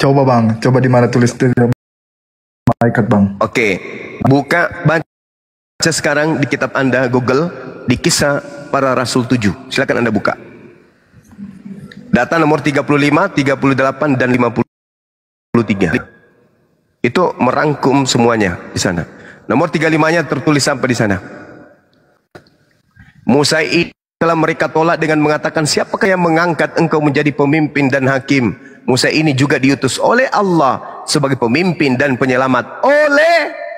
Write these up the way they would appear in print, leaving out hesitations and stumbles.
Coba bang, coba di mana tulis malaikat bang. Oke, baca sekarang di kitab Anda, Google, di Kisah Para Rasul 7. Silakan Anda buka. Data nomor 35, 38, dan 53. Itu merangkum semuanya di sana. Nomor 35-nya tertulis sampai di sana. Musa telah mereka tolak dengan mengatakan, siapakah yang mengangkat engkau menjadi pemimpin dan hakim? Musa ini juga diutus oleh Allah sebagai pemimpin dan penyelamat.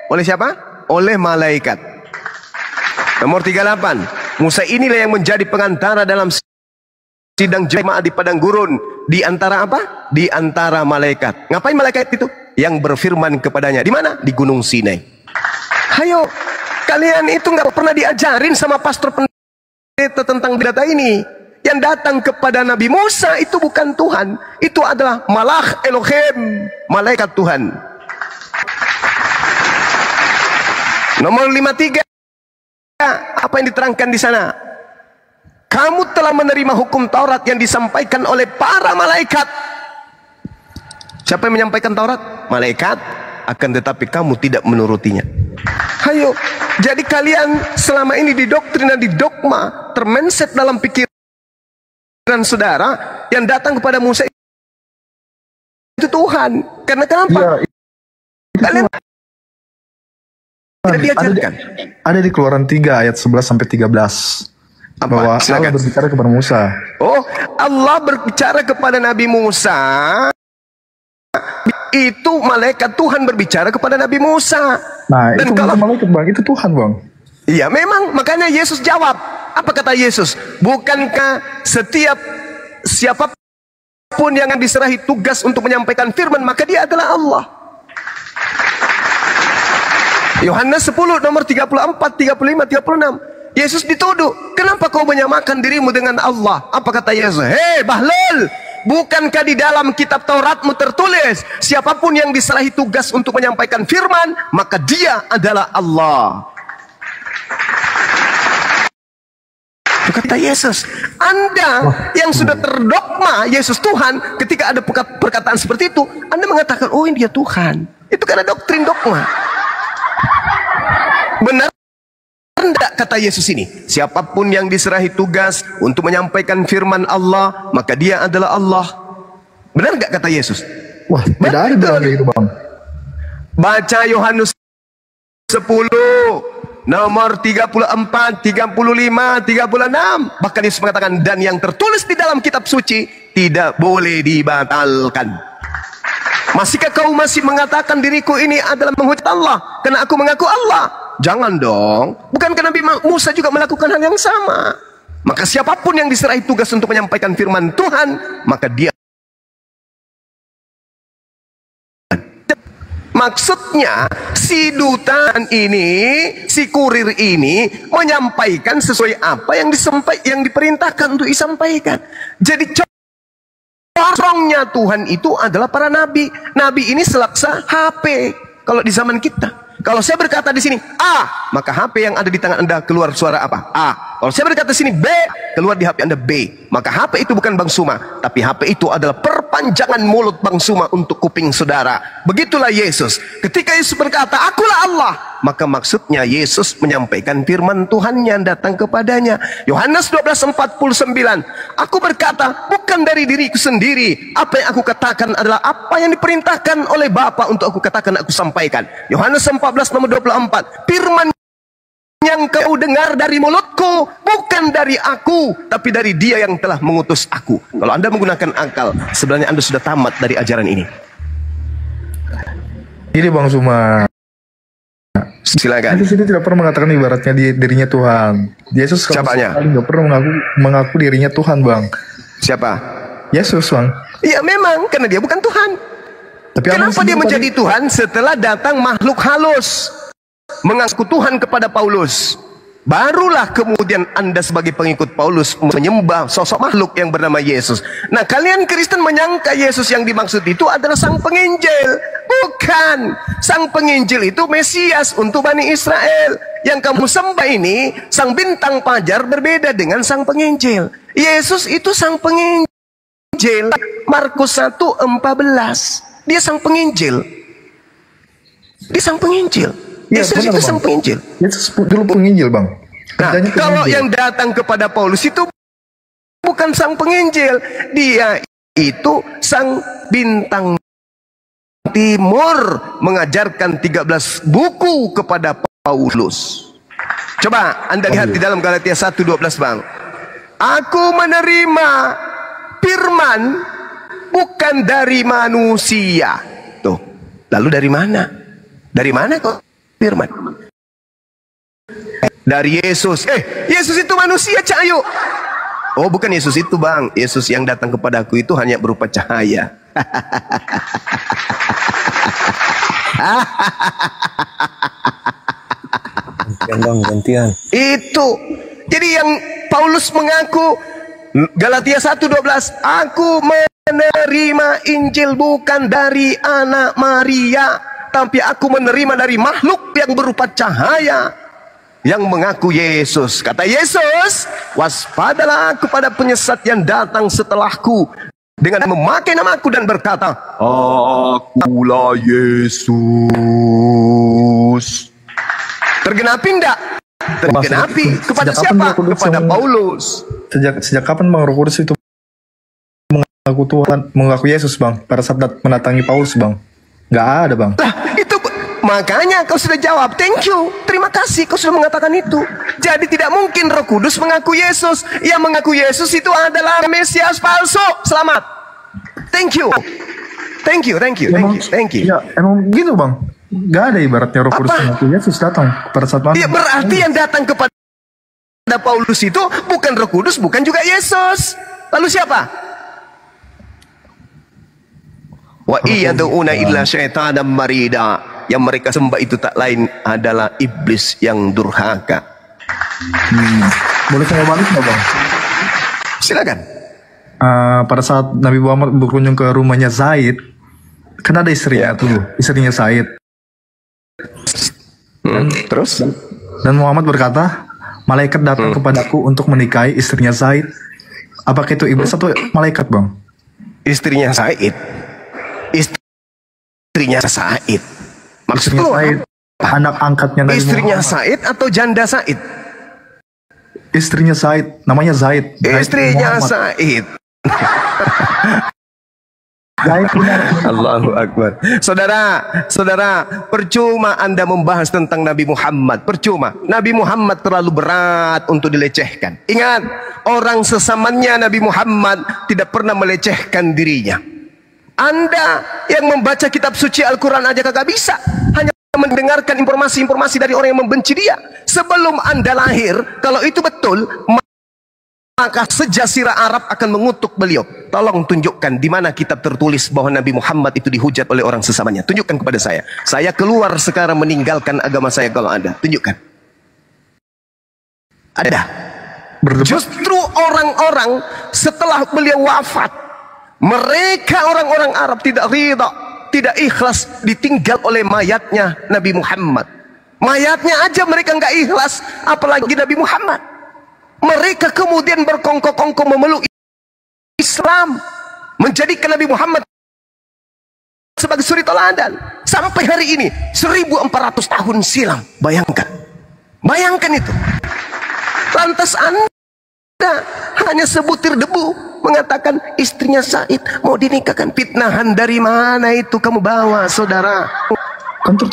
Oleh siapa? Oleh malaikat. Nomor 38. Musa inilah yang menjadi pengantara dalam sidang jemaah di padang gurun. Di antara apa? Di antara malaikat. Ngapain malaikat itu? Yang berfirman kepadanya. Di mana? Di Gunung Sinai. Hayo, kalian itu nggak pernah diajarin sama pastor pendeta tentang data ini. Yang datang kepada Nabi Musa itu bukan Tuhan, itu adalah Malach Elohim, malaikat Tuhan. Nomor 53, apa yang diterangkan di sana? Kamu telah menerima hukum Taurat yang disampaikan oleh para malaikat. Siapa yang menyampaikan Taurat? Malaikat. Akan tetapi kamu tidak menurutinya. Hayo, jadi kalian selama ini didoktrin dan didogma, termenset dalam pikiran saudara yang datang kepada Musa itu Tuhan. Karena kenapa? Ya, kalian tidak diajarkan. Ada di Keluaran 3 ayat 11 sampai 13. Bahwa Allah berbicara kepada Musa. Oh, Allah berbicara kepada Nabi Musa. Itu malaikat Tuhan berbicara kepada Nabi Musa. Nah, dan itu kalau malaikat bang, itu Tuhan bang. Iya memang, makanya Yesus jawab. Apa kata Yesus? Bukankah siapapun yang diserahi tugas untuk menyampaikan firman, maka dia adalah Allah. Yohanes 10 nomor 34, 35, 36. Yesus dituduh, kenapa kau menyamakan dirimu dengan Allah? Apa kata Yesus? Hei Bahlul, bukankah di dalam kitab Tauratmu tertulis, siapapun yang diserahi tugas untuk menyampaikan firman, maka dia adalah Allah. Kata Yesus, Anda yang sudah terdogma Yesus Tuhan, ketika ada perkataan seperti itu, Anda mengatakan, oh ini dia Tuhan. Itu karena doktrin dogma. Benar tidak kata Yesus ini? Siapapun yang diserahi tugas untuk menyampaikan firman Allah, maka dia adalah Allah. Benar nggak kata Yesus? Wah, tidak ada itu bang. Baca Yohanes 10 nomor 34, 35, 36. Bahkan Yesus mengatakan, dan yang tertulis di dalam kitab suci tidak boleh dibatalkan. Masihkah kau masih mengatakan diriku ini adalah menghujat Allah karena aku mengaku Allah? Jangan dong. Bukankah Nabi Musa juga melakukan hal yang sama? Maka siapapun yang diserahi tugas untuk menyampaikan firman Tuhan, maka dia. Maksudnya si dutaan ini, si kurir ini menyampaikan sesuai apa yang diperintahkan untuk disampaikan. Jadi corongnya Tuhan itu adalah para nabi. Nabi ini selaksa HP. Kalau di zaman kita, kalau saya berkata di sini A, maka HP yang ada di tangan Anda keluar suara apa? A. Kalau saya berkata di sini B, keluar di HP Anda B. Maka HP itu bukan Bang Suma, tapi HP itu adalah perpanjangan mulut Bang Suma untuk kuping saudara. Begitulah Yesus. Ketika Yesus berkata, akulah Allah, maka maksudnya Yesus menyampaikan firman Tuhan yang datang kepadanya. Yohanes 12:49. Aku berkata, bukan dari diriku sendiri. Apa yang aku katakan adalah apa yang diperintahkan oleh Bapa untuk aku katakan, aku sampaikan. Yohanes 14 nomor 24. Firman yang kau dengar dari mulutku bukan dari aku, tapi dari Dia yang telah mengutus aku. Kalau Anda menggunakan akal, sebenarnya Anda sudah tamat dari ajaran ini. Ini Bang Suma. Silakan. Yesus itu tidak pernah mengatakan ibaratnya dirinya Tuhan. Yesus siapanya? Tidak pernah mengaku dirinya Tuhan, Bang. Siapa? Yesus, Bang. Iya memang, karena dia bukan Tuhan. Tapi kenapa dia menjadi Tuhan setelah datang makhluk halus mengaku Tuhan kepada Paulus? Barulah kemudian Anda sebagai pengikut Paulus menyembah sosok makhluk yang bernama Yesus. Nah, kalian Kristen menyangka Yesus yang dimaksud itu adalah sang penginjil. Bukan. Sang penginjil itu Mesias untuk Bani Israel. Yang kamu sembah ini, sang bintang fajar, berbeda dengan sang penginjil. Yesus itu sang penginjil. Markus 1:14. Dia sang penginjil. Dia sang penginjil. Yesus itu sang penginjil. Yesus dulu penginjil, Bang. Nah, kalau yang datang kepada Paulus itu bukan sang penginjil, dia itu sang bintang timur, mengajarkan 13 buku kepada Paulus. Coba Anda lihat di dalam Galatia 1:12, Bang. Aku menerima firman bukan dari manusia. Tuh. Lalu dari mana? Dari mana kok firman? Dari Yesus. Yesus itu manusia, Cahayu. Oh, bukan Yesus itu, Bang. Yesus yang datang kepadaku itu hanya berupa cahaya. Gantian, Bang, gantian. Itu. Jadi yang Paulus mengaku Galatia 1:12, aku menerima Injil bukan dari anak Maria, tapi aku menerima dari makhluk yang berupa cahaya yang mengaku Yesus. Kata Yesus, waspadalah kepada penyesat yang datang setelahku dengan memakai namaku dan berkata, akulah Yesus. Tergenapi enggak? Tergenapi. Kepada siapa? Kepada Paulus. Sejak kapan Bang Roh Kudus itu mengaku Tuhan, mengaku Yesus, Bang? Pada saat mendatangi Paulus, Bang? Nggak ada, Bang. Lah, itu makanya kau sudah jawab. Thank you. Terima kasih kau sudah mengatakan itu. Jadi tidak mungkin Roh Kudus mengaku Yesus. Yang mengaku Yesus itu adalah Mesias palsu. Selamat. Thank you. Thank you. Ya, emang gitu, Bang. Nggak ada ibaratnya Roh Kudus mengaku Yesus datang pada saat ya, berarti yang datang kepada Paulus itu bukan Roh Kudus, bukan juga Yesus. Lalu siapa? Wa iyaduna illa syaitanan marida. Yang mereka sembah itu tak lain adalah iblis yang durhaka. Boleh saya balik nggak, Bang? Silakan. Pada saat Nabi Muhammad berkunjung ke rumahnya Zaid, kan ada istrinya istrinya Zaid. Terus? Dan Muhammad berkata, malaikat datang kepadaku untuk menikahi istrinya Zaid. Apakah itu iblis atau malaikat, Bang? Istrinya Zaid. Istrinya Zaid. Maksudnya Zaid, anak angkatnya Nabi istrinya Muhammad. Zaid atau janda Zaid? Istrinya Zaid, namanya Zaid. Istrinya Zaid. Allahu Akbar. Saudara, percuma Anda membahas tentang Nabi Muhammad. Percuma. Nabi Muhammad terlalu berat untuk dilecehkan. Ingat, orang sesamanya Nabi Muhammad tidak pernah melecehkan dirinya. Anda yang membaca kitab suci Al-Quran aja kagak bisa, hanya mendengarkan informasi-informasi dari orang yang membenci dia. Sebelum Anda lahir, kalau itu betul, maka sejazirah Arab akan mengutuk beliau. Tolong tunjukkan di mana kitab tertulis bahwa Nabi Muhammad itu dihujat oleh orang sesamanya. Tunjukkan kepada saya. Saya keluar sekarang meninggalkan agama saya kalau ada. Tunjukkan. Ada. Justru orang-orang setelah beliau wafat, mereka orang-orang Arab tidak ridha, tidak ikhlas ditinggal oleh mayatnya Nabi Muhammad. Mayatnya aja mereka nggak ikhlas, apalagi Nabi Muhammad. Mereka kemudian berkongkong-kongkong memeluk Islam, menjadikan Nabi Muhammad sebagai suri teladan. Sampai hari ini 1400 tahun silam. Bayangkan itu. Lantas Anda hanya sebutir debu mengatakan istrinya Said mau dinikahkan. Fitnahan dari mana itu kamu bawa, saudara?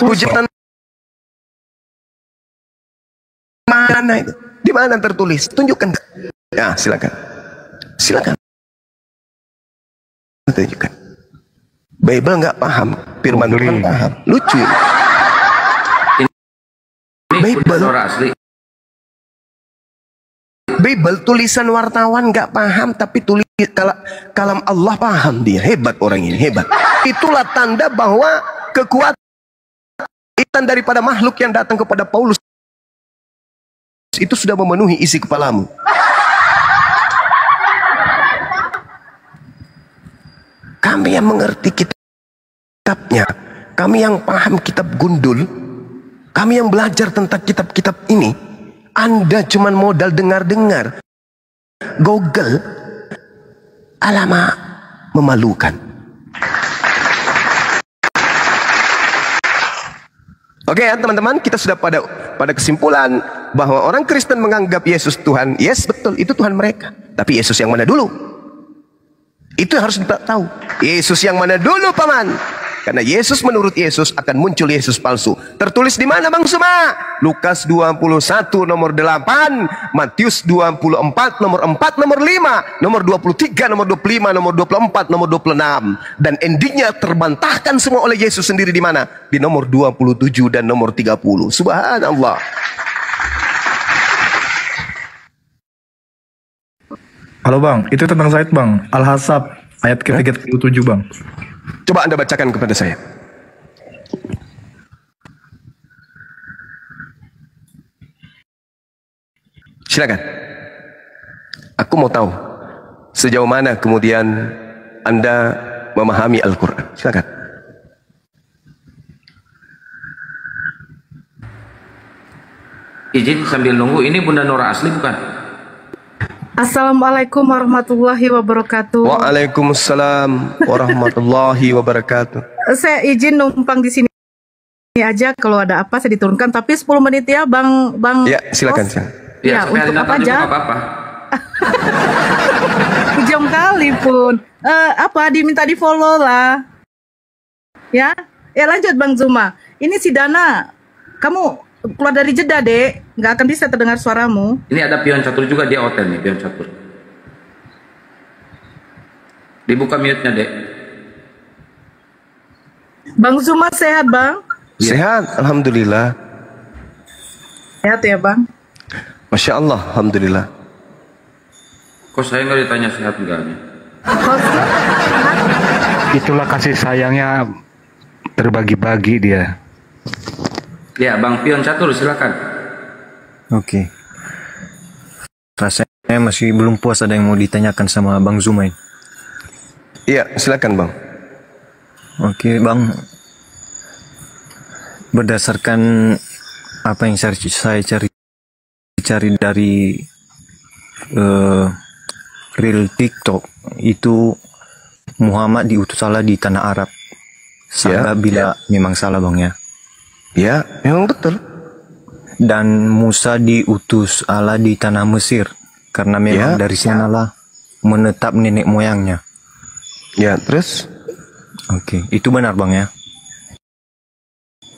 Hujatan mana itu? Di mana tertulis? Tunjukkan. Ya, silakan. Tunjukkan. Bible nggak paham, firman Tuhan paham. Lucu. Bible tulisan wartawan nggak paham, tapi tulis kalam Allah paham dia. Hebat orang ini, hebat. Itulah tanda bahwa kekuatan daripada makhluk yang datang kepada Paulus itu sudah memenuhi isi kepalamu. Kami yang mengerti kitabnya, kami yang paham kitab gundul, kami yang belajar tentang kitab-kitab ini, Anda cuma modal dengar-dengar. Google, alamak, memalukan. Oke ya teman-teman, kita sudah pada kesimpulan bahwa orang Kristen menganggap Yesus Tuhan. Yes, betul, itu Tuhan mereka. Tapi Yesus yang mana dulu? Itu yang harus kita tahu. Yesus yang mana dulu, paman? Karena Yesus, menurut Yesus akan muncul Yesus palsu. Tertulis di mana, Bang Suma? Lukas 21 nomor 8, Matius 24 nomor 4, nomor 5, nomor 23, nomor 25, nomor 24, nomor 26. Dan endingnya terbantahkan semua oleh Yesus sendiri di mana? Di nomor 27 dan nomor 30. Subhanallah. Halo bang, itu tentang Said bang. Al-Hasab ayat ke-37 bang. Coba Anda bacakan kepada saya. Silakan. Aku mau tahu sejauh mana kemudian Anda memahami Al-Quran. Silakan. Izin sambil nunggu, ini Bunda Nora asli bukan? Assalamualaikum warahmatullahi wabarakatuh. Waalaikumsalam warahmatullahi wabarakatuh. Saya izin numpang di sini aja, kalau ada apa saya diturunkan, tapi 10 menit ya Bang. Ya, silakan. Ya, untuk apa aja? Apa-apa. Jam kali pun. Diminta di follow lah. Ya lanjut Bang Zuma. Ini si Dana, kamu keluar dari jeda, Dek. Nggak akan bisa terdengar suaramu. Ini ada pion catur juga, dia hotel nih, pion catur. Dibuka mute-nya, Dek. Bang Zuma sehat, Bang? Sehat, alhamdulillah. Sehat ya, Bang? Masya Allah, alhamdulillah. Kok saya nggak ditanya sehat enggaknya? Itulah kasih sayangnya, terbagi-bagi dia. Ya, Bang Pion Catur, silakan. Oke. Rasanya masih belum puas, ada yang mau ditanyakan sama Bang Zumain. Iya, silakan Bang. Oke, Bang. Berdasarkan apa yang saya cari dari real TikTok, itu Muhammad diutus Allah di tanah Arab. Salah bila memang salah, Bang ya. Ya, memang betul. Dan Musa diutus Allah di tanah Mesir karena memang dari sanalah menetap nenek moyangnya. Ya, terus? Oke, itu benar Bang ya?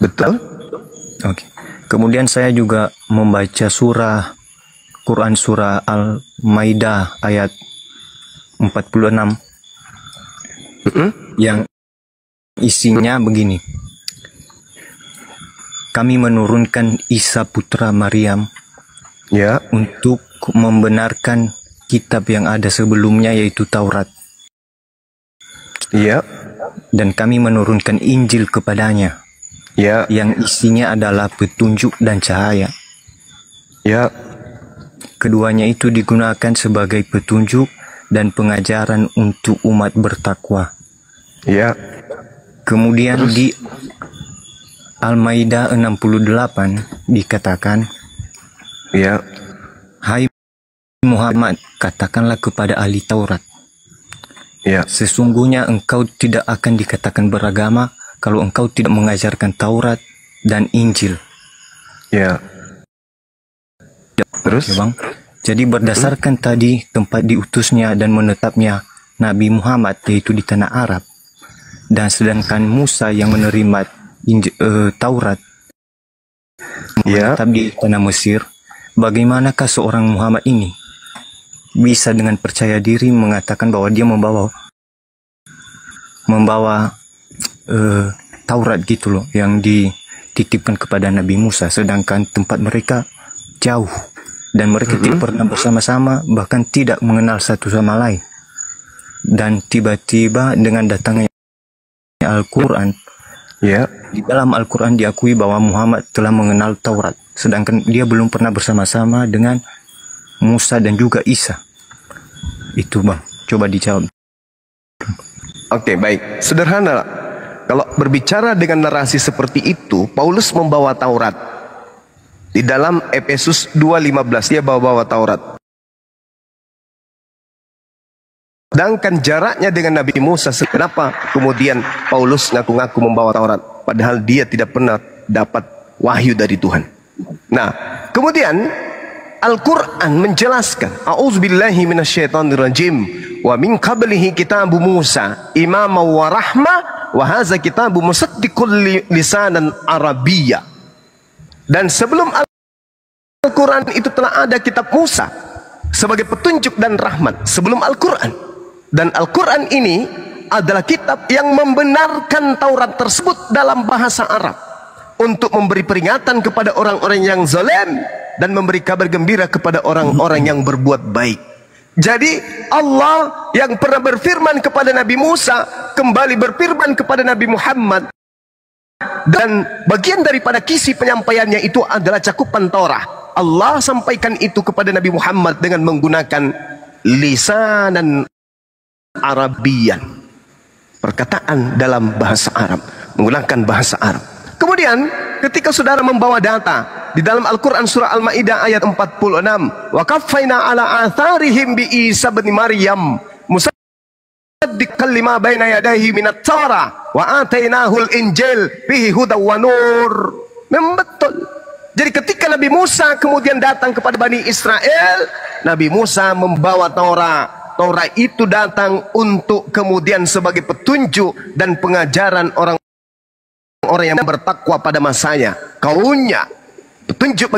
Betul. Oke. Kemudian saya juga membaca Quran surah Al-Maidah ayat 46 yang isinya begini. Kami menurunkan Isa putra Maryam untuk membenarkan kitab yang ada sebelumnya, yaitu Taurat. Dan kami menurunkan Injil kepadanya, yang isinya adalah petunjuk dan cahaya. Keduanya itu digunakan sebagai petunjuk dan pengajaran untuk umat bertakwa. Kemudian di Al-Maidah 68 dikatakan, Hai Muhammad, katakanlah kepada ahli Taurat, sesungguhnya engkau tidak akan dikatakan beragama kalau engkau tidak mengajarkan Taurat dan Injil. Terus? Bang. Jadi berdasarkan tadi tempat diutusnya dan menetapnya Nabi Muhammad, yaitu di tanah Arab, dan sedangkan Musa yang menerima Taurat menetap di tanah Mesir, bagaimanakah seorang Muhammad ini bisa dengan percaya diri mengatakan bahwa dia membawa Taurat gitu loh, yang dititipkan kepada Nabi Musa, sedangkan tempat mereka jauh dan mereka tidak pernah bersama-sama, bahkan tidak mengenal satu sama lain. Dan tiba-tiba dengan datangnya Al-Quran, di dalam Al-Quran diakui bahwa Muhammad telah mengenal Taurat, sedangkan dia belum pernah bersama-sama dengan Musa dan juga Isa. Itu Bang, coba dijawab. Oke, baik. Sederhana. Kalau berbicara dengan narasi seperti itu, Paulus membawa Taurat. Di dalam Efesus 2:15 dia bawa Taurat. Sedangkan jaraknya dengan Nabi Musa, kenapa kemudian Paulus ngaku-ngaku membawa Taurat, padahal dia tidak pernah dapat wahyu dari Tuhan. Nah, kemudian Al-Quran menjelaskan, A'udzubillahi minasyaitonirrajim, wa min qablihi kitabu Musa imama wa rahmah wa hadza kitabu musaddiqul lisanan Arabiyya. Dan sebelum Al-Quran itu telah ada kitab Musa sebagai petunjuk dan rahmat sebelum Al-Quran. Dan Al-Quran ini adalah kitab yang membenarkan Taurat tersebut dalam bahasa Arab untuk memberi peringatan kepada orang-orang yang zalim dan memberi kabar gembira kepada orang-orang yang berbuat baik. Jadi Allah yang pernah berfirman kepada Nabi Musa kembali berfirman kepada Nabi Muhammad, dan bagian daripada kisi penyampaiannya itu adalah cakupan Taurat. Allah sampaikan itu kepada Nabi Muhammad dengan menggunakan lisanan Arabian, perkataan dalam bahasa Arab, menggunakan bahasa Arab. Kemudian ketika saudara membawa data di dalam Al-Quran surah Al-Ma'idah ayat 46, wa kaffaina ala atharihim bi Isa bin Maryam musaddiqan lima baina yadayhi minat Tawrah wa atainahul Injil fihi hudaw wa nur. Memang betul. Jadi ketika Nabi Musa kemudian datang kepada Bani Israel, Nabi Musa membawa Taurat. Taurat itu datang untuk kemudian sebagai petunjuk dan pengajaran orang yang bertakwa pada masanya, kaumnya. Petunjuk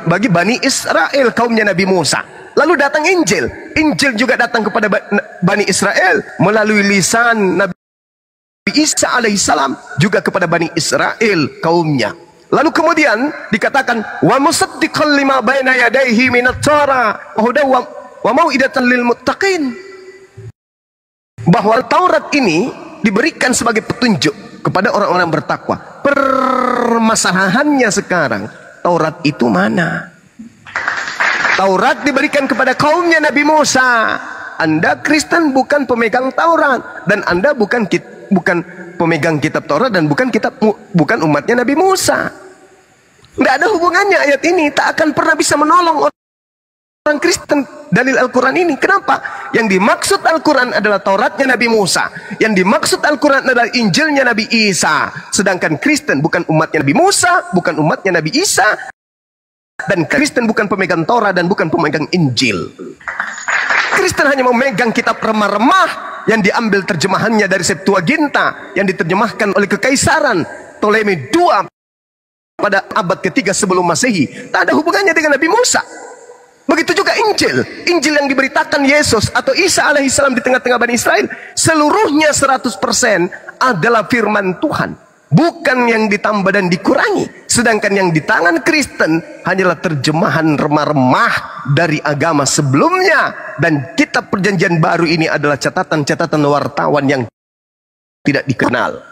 bagi Bani Israel, kaumnya Nabi Musa. Lalu datang Injil. Injil juga datang kepada Bani Israel melalui lisan Nabi Isa alaihissalam juga kepada Bani Israel, kaumnya. Lalu kemudian dikatakan wa musaddiqan lima baina yadayhi minat Tawrah wa hudaw wa mau'idatan lil muttaqin, bahwa Taurat ini diberikan sebagai petunjuk kepada orang-orang bertakwa. Permasalahannya sekarang, Taurat itu mana? Taurat diberikan kepada kaumnya Nabi Musa. Anda Kristen bukan pemegang Taurat, dan Anda bukan pemegang kitab Taurat, dan bukan umatnya Nabi Musa. Tidak ada hubungannya ayat ini. Tak akan pernah bisa menolong orang Kristen dalil Al-Quran ini. Kenapa? Yang dimaksud Al-Quran adalah Tauratnya Nabi Musa. Yang dimaksud Al-Quran adalah Injilnya Nabi Isa. Sedangkan Kristen bukan umatnya Nabi Musa, bukan umatnya Nabi Isa, dan Kristen bukan pemegang Taurat dan bukan pemegang Injil. Kristen hanya memegang kitab remah-remah yang diambil terjemahannya dari Septuaginta, yang diterjemahkan oleh Kekaisaran Ptolemy II pada abad ketiga sebelum Masehi. Tak ada hubungannya dengan Nabi Musa. Begitu juga Injil. Injil yang diberitakan Yesus atau Isa alaihissalam di tengah-tengah Bani Israel, seluruhnya 100% adalah firman Tuhan, bukan yang ditambah dan dikurangi. Sedangkan yang di tangan Kristen hanyalah terjemahan remah-remah dari agama sebelumnya. Dan kitab perjanjian baru ini adalah catatan-catatan wartawan yang tidak dikenal.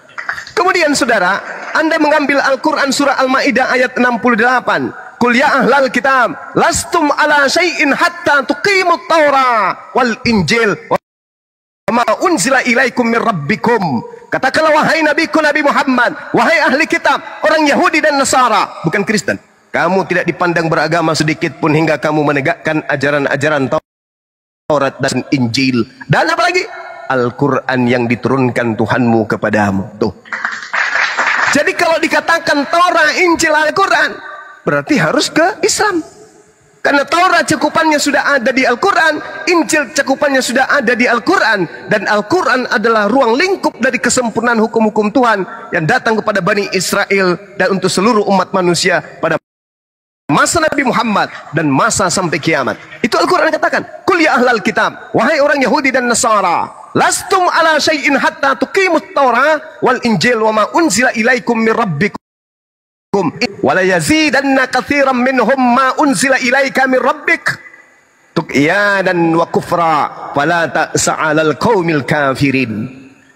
Kemudian saudara, Anda mengambil Al-Quran surah Al-Ma'idah ayat 68. Qul ya ahlal kitab lastum ala syai'in hatta tuqimut Taurah wal Injil wa ma unzila ilaikum min rabbikum. Katakanlah wahai nabiku Nabi Muhammad, wahai ahli kitab, orang Yahudi dan Nasara, bukan Kristen, kamu tidak dipandang beragama sedikit pun hingga kamu menegakkan ajaran-ajaran Taurat dan Injil. Dan apa lagi? Al-Quran yang diturunkan Tuhanmu kepadamu. Tuh. Jadi kalau dikatakan Taurat, Injil, Al-Quran, berarti harus ke Islam. Karena Taurat cakupannya sudah ada di Al-Quran, Injil cakupannya sudah ada di Al-Quran, dan Al-Quran adalah ruang lingkup dari kesempurnaan hukum-hukum Tuhan yang datang kepada Bani Israel dan untuk seluruh umat manusia pada masa Nabi Muhammad dan masa sampai kiamat. Itu Al-Quran katakan, Qul ya ahlal kitab, wahai orang Yahudi dan Nasara, lastum ala syai'in hatta tuqimut Taurah wal Injil wa ma unzila ilaikum min rabbikum wa la yazidanna katsiran minhum ma unzila ilaika min rabbik tuqyanan wa kufra fala ta'sa 'alal qaumil kafirin.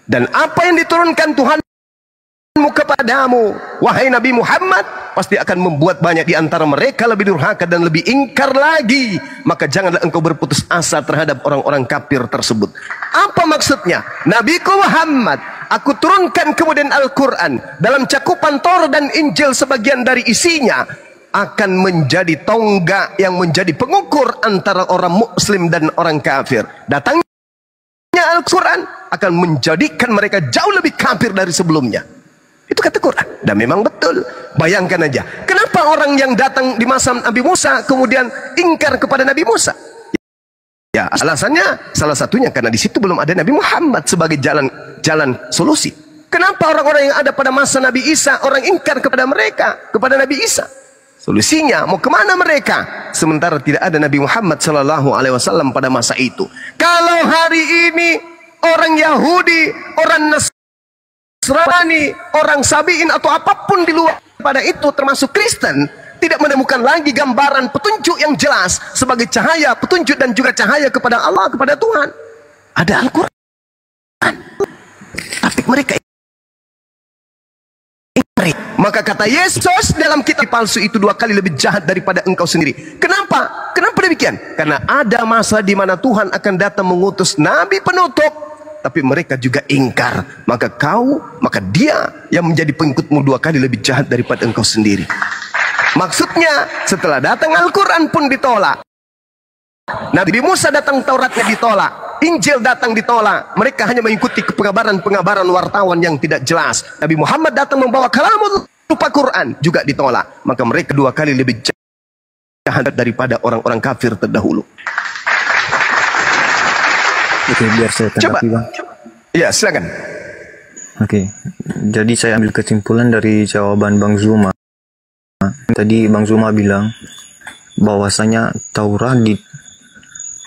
Dan apa yang diturunkan Tuhanmu kepadamu, wahai Nabi Muhammad, pasti akan membuat banyak di antara mereka lebih durhaka dan lebih ingkar lagi. Maka janganlah engkau berputus asa terhadap orang-orang kafir tersebut. Apa maksudnya? Nabiku Muhammad, aku turunkan kemudian Al-Quran dalam cakupan Taurat dan Injil, sebagian dari isinya akan menjadi tonggak yang menjadi pengukur antara orang muslim dan orang kafir. Datangnya Al-Quran akan menjadikan mereka jauh lebih kafir dari sebelumnya. Itu kata Quran. Dan memang betul. Bayangkan aja, kenapa orang yang datang di masa Nabi Musa kemudian ingkar kepada Nabi Musa? Ya, alasannya salah satunya karena di situ belum ada Nabi Muhammad sebagai jalan solusi. Kenapa orang-orang yang ada pada masa Nabi Isa orang ingkar kepada mereka, kepada Nabi Isa? Solusinya mau kemana mereka? Sementara tidak ada Nabi Muhammad Sallallahu Alaihi Wasallam pada masa itu. Kalau hari ini orang Yahudi, orang Nasrani, orang Sabiin atau apapun di luar pada itu termasuk Kristen tidak menemukan lagi gambaran petunjuk yang jelas sebagai cahaya petunjuk dan juga cahaya kepada Allah, kepada Tuhan. Ada Al-Quran, tapi mereka maka kata Yesus dalam kitab palsu itu 2 kali lebih jahat daripada engkau sendiri. Kenapa? Kenapa demikian? Karena ada masa di mana Tuhan akan datang mengutus nabi penutup, tapi mereka juga ingkar. Maka dia yang menjadi pengikutmu 2 kali lebih jahat daripada engkau sendiri. Maksudnya setelah datang Al-Quran pun ditolak. Nabi Musa datang, Tauratnya ditolak, Injil datang ditolak. Mereka hanya mengikuti pengabaran-pengabaran wartawan yang tidak jelas. Nabi Muhammad datang membawa kalamul rupa Quran, juga ditolak. Maka mereka 2 kali lebih jahat daripada orang-orang kafir terdahulu. Oke, biar saya tanggapi, Bang. Ya, silakan. Oke, jadi saya ambil kesimpulan dari jawaban Bang Zuma. Tadi Bang Zuma bilang bahwasanya Taurat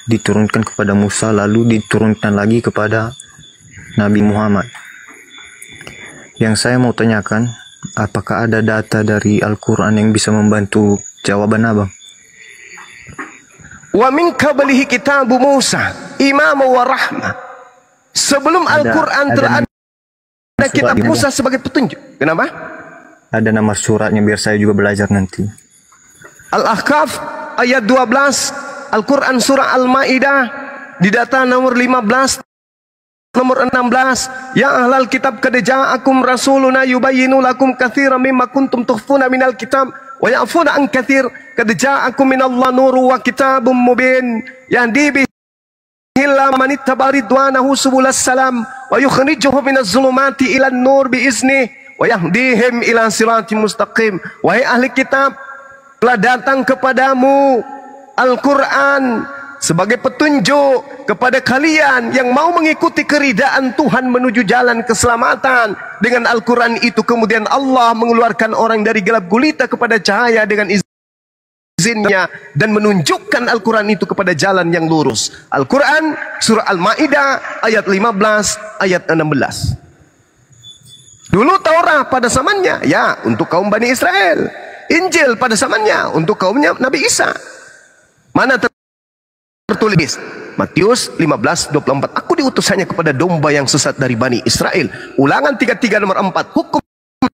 diturunkan kepada Musa, lalu diturunkan lagi kepada Nabi Muhammad. Yang saya mau tanyakan, apakah ada data dari Al-Quran yang bisa membantu jawaban Abang? Wa min qablihi kitabu Musa imam wa rahmah. Sebelum Al-Quran telah ada kitab Musa sebagai petunjuk. Kenapa? Ada nama suratnya biar saya juga belajar nanti. Al-Ahqaf ayat 12, Al-Quran surah Al-Ma'idah di data nomor 15, nomor 16. Ya ahlal kitab qad ja'akum rasuluna yubayyinu lakum katsiran mimma kuntum tukhfuna minal kitab wa ya'funa an katsir qad ja'akum minallahi nurun wa kitabun mubin yahdi bihi illa man ittaba ridwanahu subulas salam wa yukhrijuhum minaz zulumati ilan nur bi izni wa yahdihim ila siratim mustaqim. Wahai ahli kitab, telah datang kepadamu Al-Quran sebagai petunjuk kepada kalian yang mau mengikuti keridaan Tuhan menuju jalan keselamatan. Dengan Al-Quran itu kemudian Allah mengeluarkan orang dari gelap gulita kepada cahaya dengan izinnya dan menunjukkan Al-Quran itu kepada jalan yang lurus. Al-Quran surah Al-Ma'idah ayat 15 ayat 16. Dulu Taurat pada zamannya ya untuk kaum Bani Israel, Injil pada zamannya untuk kaumnya Nabi Isa. Mana tertulis? Matius 15:24. Aku diutus hanya kepada domba yang sesat dari Bani Israel. Ulangan 33 nomor 4. Hukum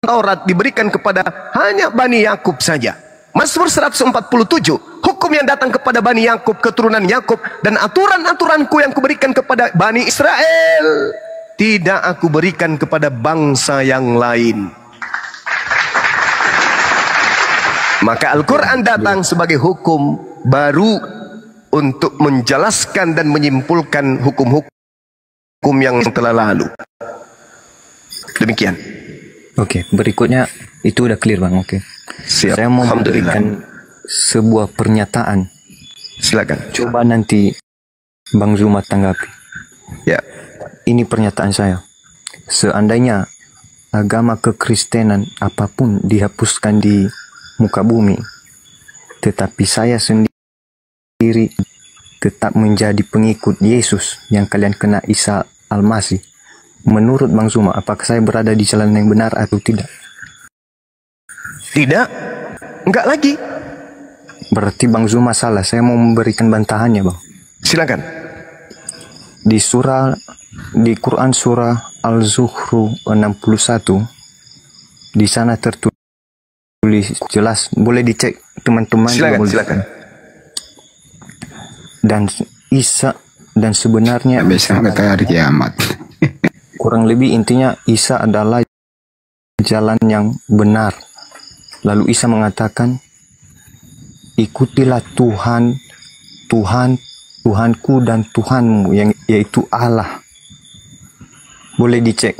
Taurat diberikan kepada hanya Bani Yakub saja. Mazmur 147. Hukum yang datang kepada Bani Yakub, keturunan Yakub, dan aturan-aturanku yang kuberikan kepada Bani Israel tidak aku berikan kepada bangsa yang lain. Maka Al-Quran datang sebagai hukum baru untuk menjelaskan dan menyimpulkan hukum-hukum yang telah lalu. Demikian. Oke, berikutnya itu udah clear, Bang. Oke. Siap. Saya mau memberikan sebuah pernyataan. Silakan. Coba nanti Bang Zuma tanggapi. Ya. Ini pernyataan saya. Seandainya agama kekristenan apapun dihapuskan di muka bumi, tetapi saya sendiri tetap menjadi pengikut Yesus yang kalian kena Isa Al-Masih. Menurut Bang Zuma, apakah saya berada di jalan yang benar atau tidak? Tidak. Enggak lagi. Berarti Bang Zuma salah. Saya mau memberikan bantahannya, Bang. Silakan. Di Quran surah Al-Zukhruf 61, di sana tertulis jelas, boleh dicek teman-teman. Silakan. Dan Isa, dan sebenarnya sampai hari kiamat. Kurang lebih intinya Isa adalah jalan yang benar. Lalu Isa mengatakan, ikutilah Tuhanku dan Tuhanmu, yaitu Allah. Boleh dicek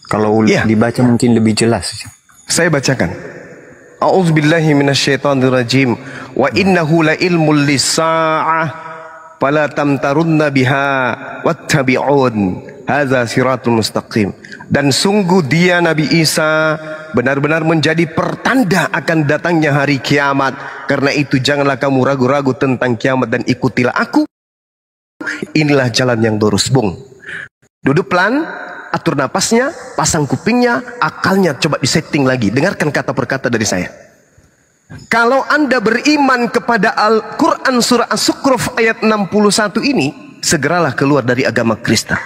Kalau Iya. dibaca mungkin lebih jelas. Saya bacakan. A'udzubillahi minasyaitonirrajim. Wa innahu la ilmul lis-sa'ah fala tamtarunna biha wattabi'un. Hadza siratul mustaqim. Dan sungguh dia Nabi Isa benar-benar menjadi pertanda akan datangnya hari kiamat. Karena itu janganlah kamu ragu-ragu tentang kiamat dan ikutilah aku. Inilah jalan yang lurus, Bung. Duduk pelan, atur napasnya, pasang kupingnya, akalnya coba disetting lagi. Dengarkan kata per kata dari saya. Kalau Anda beriman kepada Al-Quran surah As-Zukhruf ayat 61 ini, segeralah keluar dari agama Kristen.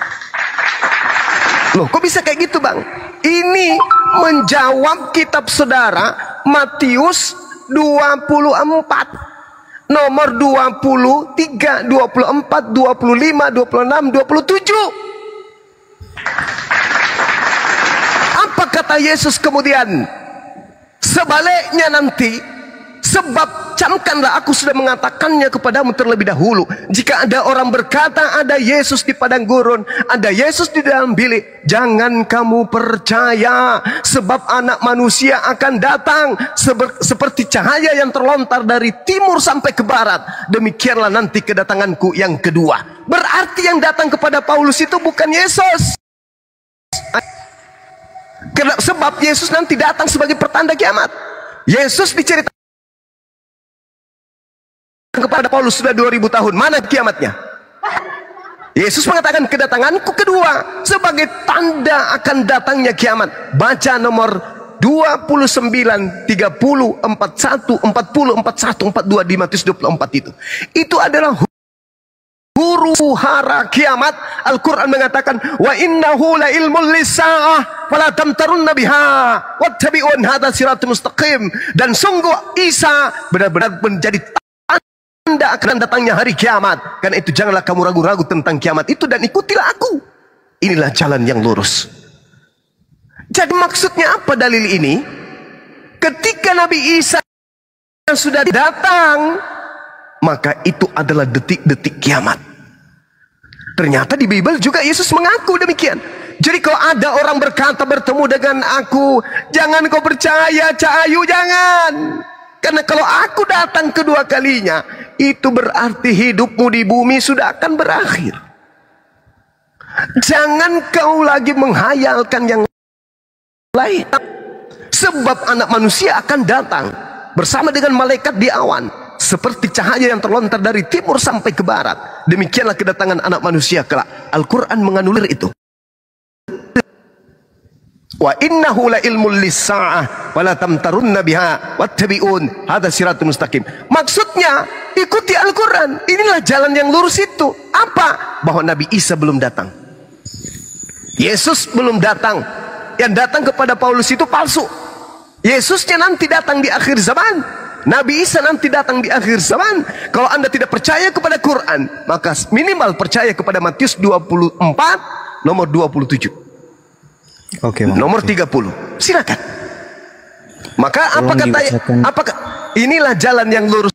Loh, kok bisa kayak gitu, Bang? Ini menjawab kitab saudara Matius 24. Nomor 23, 24, 25, 26, 27. Apa kata Yesus kemudian? Sebaliknya nanti, sebab camkanlah aku sudah mengatakannya kepadamu terlebih dahulu. Jika ada orang berkata ada Yesus di padang gurun, ada Yesus di dalam bilik, jangan kamu percaya, sebab anak manusia akan datang seperti cahaya yang terlontar dari timur sampai ke barat. Demikianlah nanti kedatanganku yang kedua. Berarti yang datang kepada Paulus itu bukan Yesus. Sebab Yesus nanti datang sebagai pertanda kiamat. Yesus diceritakan kepada Paulus sudah 2000 tahun. Mana kiamatnya? Yesus mengatakan kedatanganku kedua sebagai tanda akan datangnya kiamat. Baca nomor 29, 30, 41, 40, 41, 42 di Matius 24 itu. Itu adalah huru hara kiamat. Al-Quran mengatakan wa innahu la ilmul lis-sa'ah fala tamtarunna biha wattabi'un hadza siratul mustaqim. Dan sungguh Isa benar-benar menjadi tanda akan datangnya hari kiamat. Karena itu janganlah kamu ragu-ragu tentang kiamat itu dan ikutilah aku. Inilah jalan yang lurus. Jadi maksudnya apa dalil ini? Ketika Nabi Isa sudah datang, maka itu adalah detik-detik kiamat. Ternyata di Bible juga Yesus mengaku demikian. Jadi kalau ada orang berkata bertemu dengan aku, jangan kau percaya, Cak Ayu, jangan. Karena kalau aku datang kedua kalinya, itu berarti hidupmu di bumi sudah akan berakhir. Jangan kau lagi menghayalkan yang lain. Sebab anak manusia akan datang bersama dengan malaikat di awan, seperti cahaya yang terlontar dari timur sampai ke barat. Demikianlah kedatangan anak manusia kelak. Al-Quran menganulir itu. Wa innahu la ilmul lis-sa'ah wala tamtarunna biha wattabi'un hadza siratul mustaqim. Maksudnya ikuti Al-Quran. Inilah jalan yang lurus itu. Apa? Bahwa Nabi Isa belum datang, Yesus belum datang. Yang datang kepada Paulus itu palsu. Yesusnya nanti datang di akhir zaman. Nabi Isa nanti datang di akhir zaman. Kalau Anda tidak percaya kepada Quran, maka minimal percaya kepada Matius 24 nomor 27. Oke, Bang. Nomor 30. Silakan. Maka apa kata inilah jalan yang lurus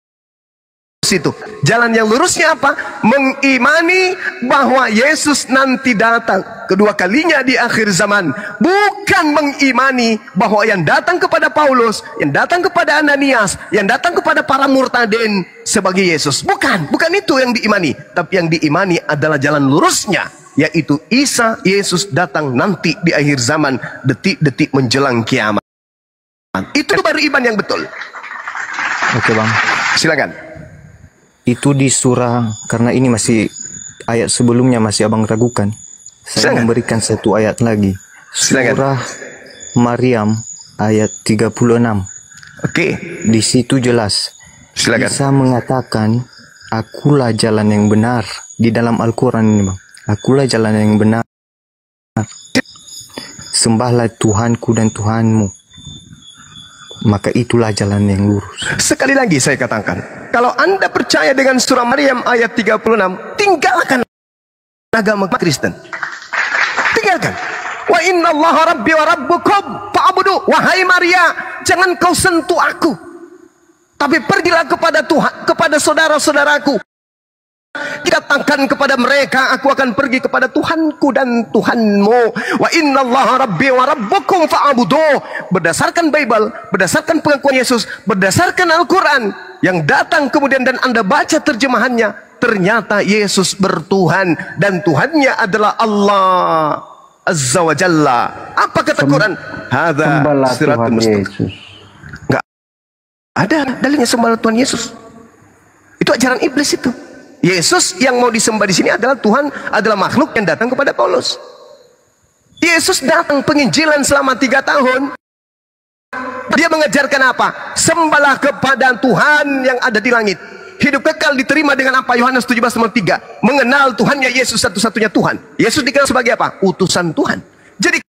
itu. Jalan yang lurusnya apa? Mengimani bahwa Yesus nanti datang kedua kalinya di akhir zaman. Bukan mengimani bahwa yang datang kepada Paulus, yang datang kepada Ananias, yang datang kepada para murtadin sebagai Yesus. Bukan itu yang diimani. Tapi yang diimani adalah jalan lurusnya, yaitu Isa Yesus datang nanti di akhir zaman, detik-detik menjelang kiamat. Itu baru iman yang betul. Oke, Bang. Silakan. Itu di surah, karena ini masih ayat sebelumnya masih abang ragukan. Saya Silakan. memberikan satu ayat lagi. Silakan. Surah Maryam ayat 36. Oke. Di situ jelas. Silakan. Isa mengatakan, akulah jalan yang benar. Di dalam Al-Quran ini, Bang. Akulah jalan yang benar. Sembahlah Tuhanku dan Tuhanmu. Maka itulah jalan yang lurus. Sekali lagi saya katakan, kalau Anda percaya dengan surah Maryam ayat 36, tinggalkan agama Kristen. Tinggalkan. Wa inna allaha rabbi wa rabbukum fa'budu. Wahai Maria, jangan kau sentuh aku, tapi pergilah kepada Tuhan, kepada saudara-saudaraku, Katakan kepada mereka, aku akan pergi kepada Tuhanku dan Tuhanmu. Wa innallaha rabbi wa rabbukum fa'buduh. Berdasarkan Bible, berdasarkan pengakuan Yesus, berdasarkan Al-Quran yang datang kemudian dan Anda baca terjemahannya, ternyata Yesus bertuhan dan Tuhannya adalah Allah Azza wa Jalla. Apa kata Quran? Hadza siratul mustaqim. Enggak ada dalilnya sembahlah Tuhan Yesus. Itu ajaran iblis itu. Yesus yang mau disembah di sini adalah Tuhan, adalah makhluk yang datang kepada Paulus. Yesus datang penginjilan selama 3 tahun. Dia mengajarkan apa? Sembahlah kepada Tuhan yang ada di langit. Hidup kekal diterima dengan apa? Yohanes 17 nomor 3. Mengenal Tuhannya Yesus satu-satunya Tuhan. Yesus dikenal sebagai apa? Utusan Tuhan. Jadi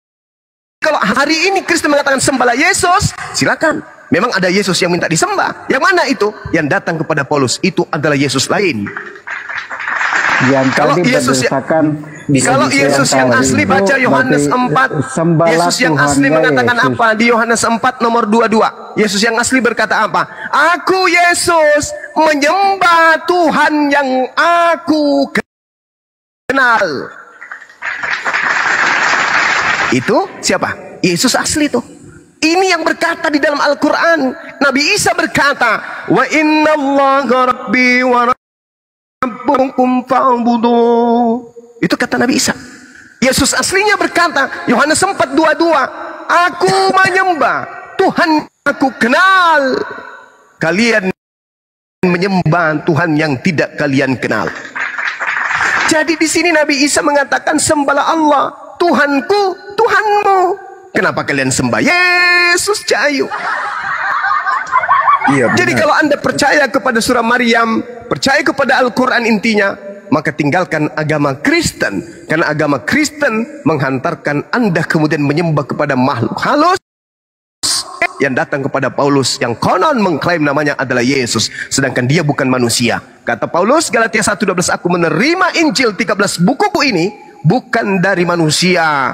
kalau hari ini Kristen mengatakan sembahlah Yesus, silakan. Memang ada Yesus yang minta disembah. Yang mana itu? Yang datang kepada Paulus itu adalah Yesus lain. Yang Kalau tadi Yesus berdasarkan kalau Yesus yang asli baca Yohanes 4, Yesus yang asli mengatakan apa? Di Yohanes 4 nomor 22. Yesus yang asli berkata apa? Aku Yesus menyembah Tuhan yang aku kenal. Itu siapa? Yesus asli itu. Ini yang berkata di dalam Al-Quran. Nabi Isa berkata, wa innallaha rabbi wa rabbukum fa'buduh. Itu kata Nabi Isa. Yesus aslinya berkata, Yohanes 4:22, aku menyembah Tuhan aku kenal. Kalian menyembah Tuhan yang tidak kalian kenal. Jadi di sini Nabi Isa mengatakan sembahlah Allah, Tuhanku, Tuhanmu. Kenapa kalian sembah Yesus Cahayu? Iya, jadi kalau Anda percaya kepada surah Maryam, percaya kepada Al-Quran intinya, maka tinggalkan agama Kristen. Karena agama Kristen menghantarkan Anda kemudian menyembah kepada makhluk halus yang datang kepada Paulus, yang konon mengklaim namanya adalah Yesus, sedangkan dia bukan manusia. Kata Paulus Galatia 1:12, aku menerima Injil 13 bukuku ini bukan dari manusia,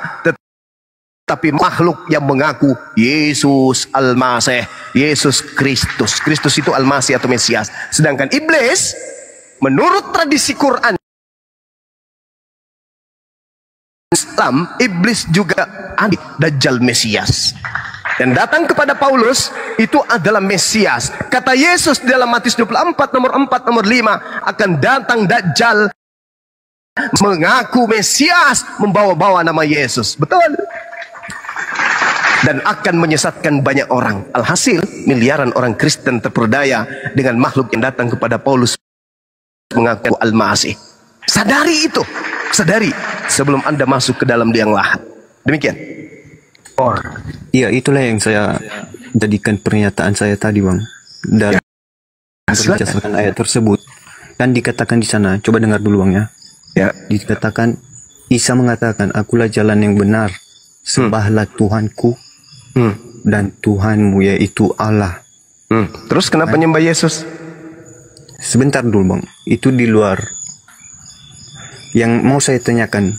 tapi makhluk yang mengaku Yesus Al-Masih, Yesus Kristus. Kristus itu Al-Masih atau Mesias. Sedangkan iblis menurut tradisi Quran Islam, iblis juga Dajjal Mesias. Dan datang kepada Paulus itu adalah Mesias. Kata Yesus dalam Matius 24 nomor 4 nomor 5, akan datang Dajjal mengaku Mesias, membawa-bawa nama Yesus. Betul. Dan akan menyesatkan banyak orang. Alhasil miliaran orang Kristen terperdaya dengan makhluk yang datang kepada Paulus mengaku Al-Masih. Sadari itu, sadari sebelum Anda masuk ke dalam liang lahat. Demikian. Iya, itulah yang saya jadikan pernyataan saya tadi, Bang. Dan berdasarkan ayat tersebut dan dikatakan di sana, coba dengar dulu, Bang, ya. Ya. Dikatakan Isa mengatakan, akulah jalan yang benar, sembahlah Tuhanku dan Tuhanmu, yaitu Allah. Terus kenapa nyembah Yesus? Sebentar dulu, Bang. Itu di luar. Yang mau saya tanyakan,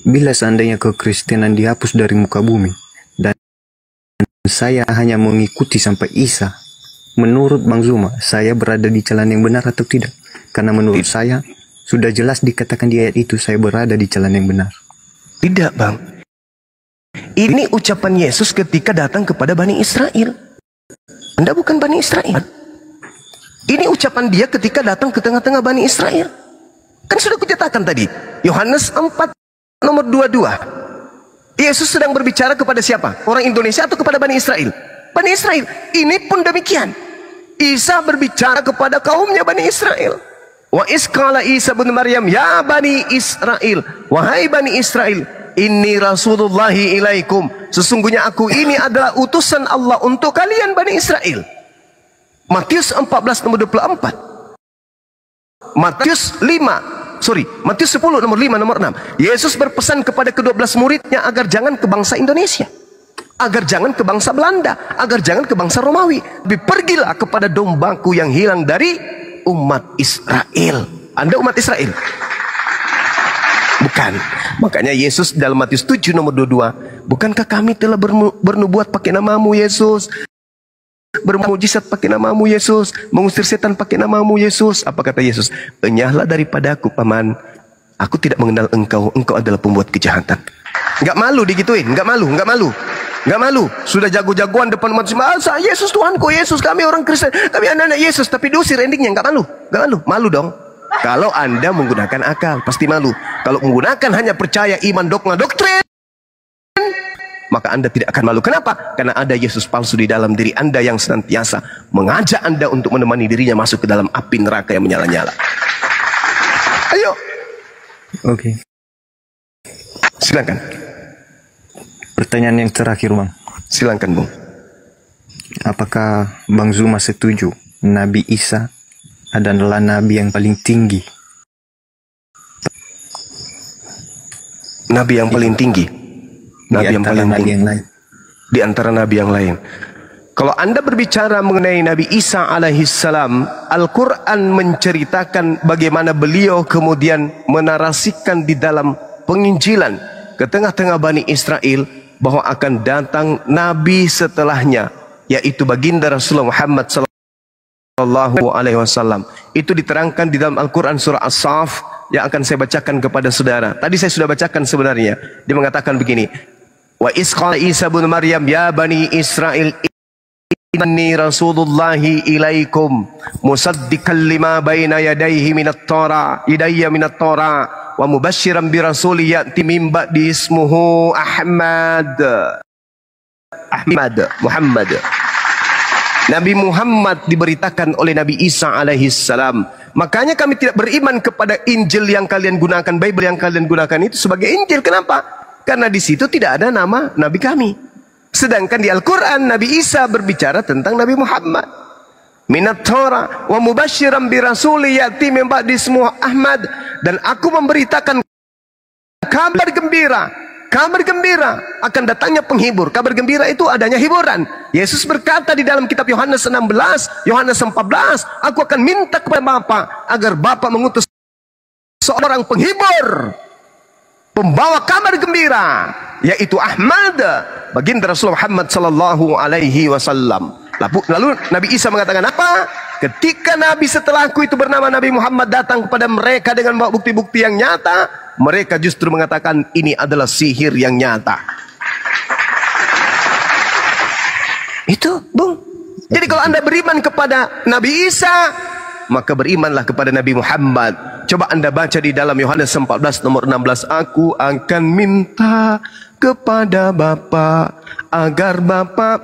bila seandainya kekristenan dihapus dari muka bumi dan saya hanya mengikuti sampai Isa, menurut Bang Zuma, saya berada di jalan yang benar atau tidak? Karena menurut saya sudah jelas dikatakan di ayat itu, saya berada di jalan yang benar. Tidak, Bang. Ini ucapan Yesus ketika datang kepada Bani Israel. Anda bukan Bani Israel. Ini ucapan dia ketika datang ke tengah-tengah Bani Israel. Kan sudah kunyatakan tadi. Yohanes 4 nomor 22. Yesus sedang berbicara kepada siapa? Orang Indonesia atau kepada Bani Israel? Bani Israel. Ini pun demikian. Isa berbicara kepada kaumnya Bani Israel. Wa isqala Isa bin Maryam, ya Bani Israel, wahai Bani Israel, inni rasulullahi ilaikum, sesungguhnya aku ini adalah utusan Allah untuk kalian Bani Israel. Matius 14 nomor 24. Matius 10 nomor 5 nomor 6. Yesus berpesan kepada ke-12 muridnya agar jangan ke bangsa Indonesia, agar jangan ke bangsa Belanda, agar jangan ke bangsa Romawi, tapi pergilah kepada dombaku yang hilang dari umat Israel. Anda umat Israel? Bukan. Makanya Yesus dalam Matius 7 nomor 22, bukankah kami telah bernubuat pakai namamu Yesus? bermujizat pakai namamu Yesus, mengusir setan pakai namamu Yesus. Apa kata Yesus? Enyahlah daripadaku paman, aku tidak mengenal engkau, engkau adalah pembuat kejahatan. Nggak malu digituin, nggak malu, nggak malu. Nggak malu, sudah jago-jagoan depan umat semua. Yesus Tuhanku, Yesus, kami orang Kristen, kami anak-anak Yesus, tapi diusir endingnya. Nggak malu, nggak malu, malu dong. Kalau Anda menggunakan akal, pasti malu. Kalau menggunakan hanya percaya iman, dogma, doktrin, maka Anda tidak akan malu. Kenapa? Karena ada Yesus palsu di dalam diri Anda yang senantiasa mengajak Anda untuk menemani dirinya masuk ke dalam api neraka yang menyala-nyala. Ayo. Oke. Silakan. Pertanyaan yang terakhir, Bang. Silakan, Bung. Apakah Bang Zuma setuju Nabi Isa adalah nabi yang paling tinggi? Nabi yang paling tinggi. Nabi yang paling tinggi. Di antara nabi yang lain. Kalau Anda berbicara mengenai Nabi Isa alaihissalam, Al-Quran menceritakan bagaimana beliau kemudian menarasikan di dalam penginjilan ke tengah-tengah Bani Israel bahwa akan datang nabi setelahnya, yaitu baginda Rasulullah Muhammad sallallahu alaihi wasallam. Itu diterangkan di dalam Al-Quran surah As-Saff yang akan saya bacakan kepada saudara. Tadi saya sudah bacakan sebenarnya. Dia mengatakan begini, wa isqala Isa bin Maryam ya Bani Israel inni rasulullahi ilaikum musaddiqan lima baina yadayhi minat Tara idayya minat Tara wa mubasyiran bi rasuli ya'ti min ba'di ismuhu Muhammad. Nabi Muhammad diberitakan oleh Nabi Isa alaihissalam. Makanya kami tidak beriman kepada Injil yang kalian gunakan, Bible yang kalian gunakan itu sebagai Injil. Kenapa? Karena di situ tidak ada nama Nabi kami. Sedangkan di Al-Quran Nabi Isa berbicara tentang Nabi Muhammad. Minat Torah wa mubasyiran bi rasuli ya'ti min ba'di ismuhu Ahmad, dan aku memberitakan kabar gembira akan datangnya penghibur. Kabar gembira itu adanya hiburan. Yesus berkata di dalam kitab Yohanes 16, Yohanes 14, aku akan minta kepada Bapa agar Bapa mengutus seorang penghibur, pembawa kabar gembira, yaitu Ahmad, baginda Rasulullah Muhammad sallallahu alaihi wasallam. Lalu Nabi Isa mengatakan apa? Ketika Nabi setelahku itu bernama Nabi Muhammad datang kepada mereka dengan membawa bukti-bukti yang nyata, mereka justru mengatakan ini adalah sihir yang nyata. Itu, Bung. Jadi kalau Anda beriman kepada Nabi Isa, maka berimanlah kepada Nabi Muhammad. Coba Anda baca di dalam Yohanes 14 nomor 16, aku akan minta kepada Bapa agar Bapa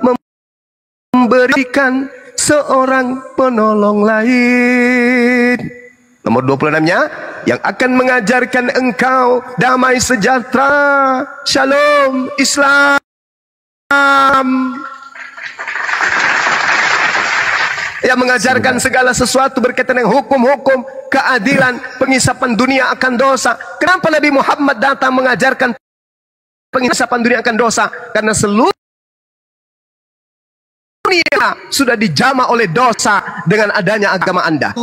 memberikan seorang penolong lain. Nomor 26-nya, yang akan mengajarkan engkau damai sejahtera, shalom, Islam. Yang mengajarkan segala sesuatu berkaitan dengan hukum-hukum, keadilan, pengisapan dunia akan dosa. Kenapa Nabi Muhammad datang mengajarkan pengisapan dunia akan dosa? Karena seluruh dunia sudah dijamah oleh dosa dengan adanya agama Anda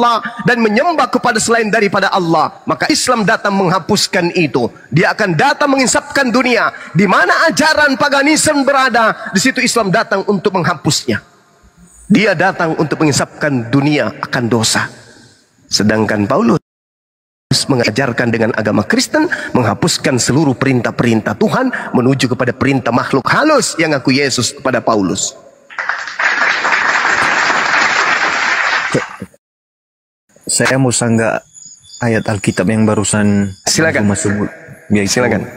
dan menyembah kepada selain daripada Allah. Maka Islam datang menghapuskan itu. Dia akan datang menginsapkan dunia. Di mana ajaran paganisme berada, di situ Islam datang untuk menghapusnya. Dia datang untuk menginsapkan dunia akan dosa. Sedangkan Paulus mengajarkan dengan agama Kristen, menghapuskan seluruh perintah-perintah Tuhan menuju kepada perintah makhluk halus yang ngaku Yesus kepada Paulus. Saya mau sanggah ayat Alkitab yang barusan silakan sebut. Silakan.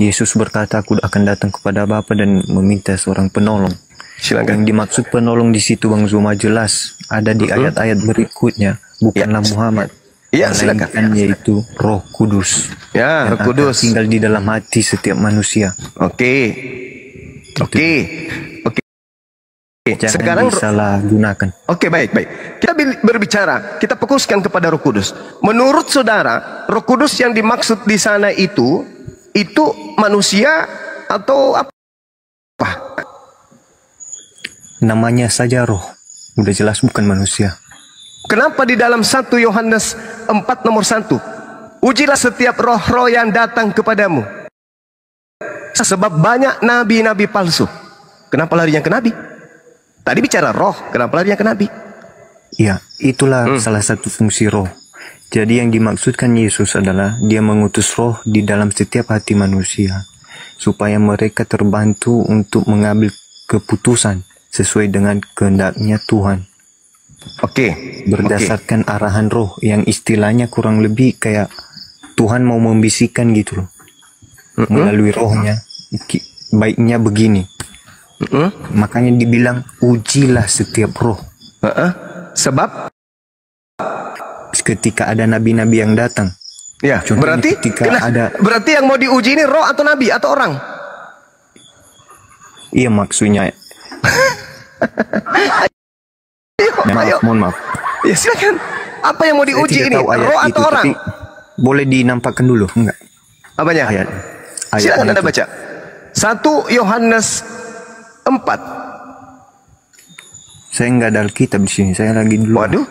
Yesus berkata, aku akan datang kepada Bapa dan meminta seorang penolong. Silakan. Yang dimaksud penolong di situ Bang Zuma jelas ada di ayat-ayat berikutnya, bukanlah Muhammad. Ya, silakan. Yaitu Roh Kudus. Ya, Roh Kudus tinggal di dalam hati setiap manusia. Oke. Jangan Sekarang disalah gunakan. Oke, baik. Kita berbicara, kita fokuskan kepada Roh Kudus. Menurut saudara, Roh Kudus yang dimaksud di sana itu manusia atau apa? Namanya saja roh. Udah jelas bukan manusia. Kenapa di dalam 1 Yohanes 4 nomor 1? Ujilah setiap roh-roh yang datang kepadamu. Sebab banyak nabi-nabi palsu. Kenapa larinya ke nabi? Tadi bicara roh, kenapa larinya ke nabi? Ya, itulah salah satu fungsi roh. Jadi yang dimaksudkan Yesus adalah dia mengutus roh di dalam setiap hati manusia, supaya mereka terbantu untuk mengambil keputusan sesuai dengan kehendaknya Tuhan. Oke. Berdasarkan arahan roh yang istilahnya kurang lebih kayak Tuhan mau membisikkan gitu loh. Melalui rohnya, baiknya begini. Makanya dibilang ujilah setiap roh. Sebab ketika ada nabi-nabi yang datang. ya, Contohnya berarti yang mau diuji ini roh atau nabi atau orang? Iya maksudnya. Mohon maaf. Ya silakan. Apa yang mau Saya diuji tidak ini? tahu ayat Roh atau itu, orang? tapi boleh dinampakkan dulu, enggak? Apanya? Ayat Silakan Anda itu. baca. 1 Yohanes 4. Saya enggak ada Alkitab di sini. Saya lagi dulu. Waduh,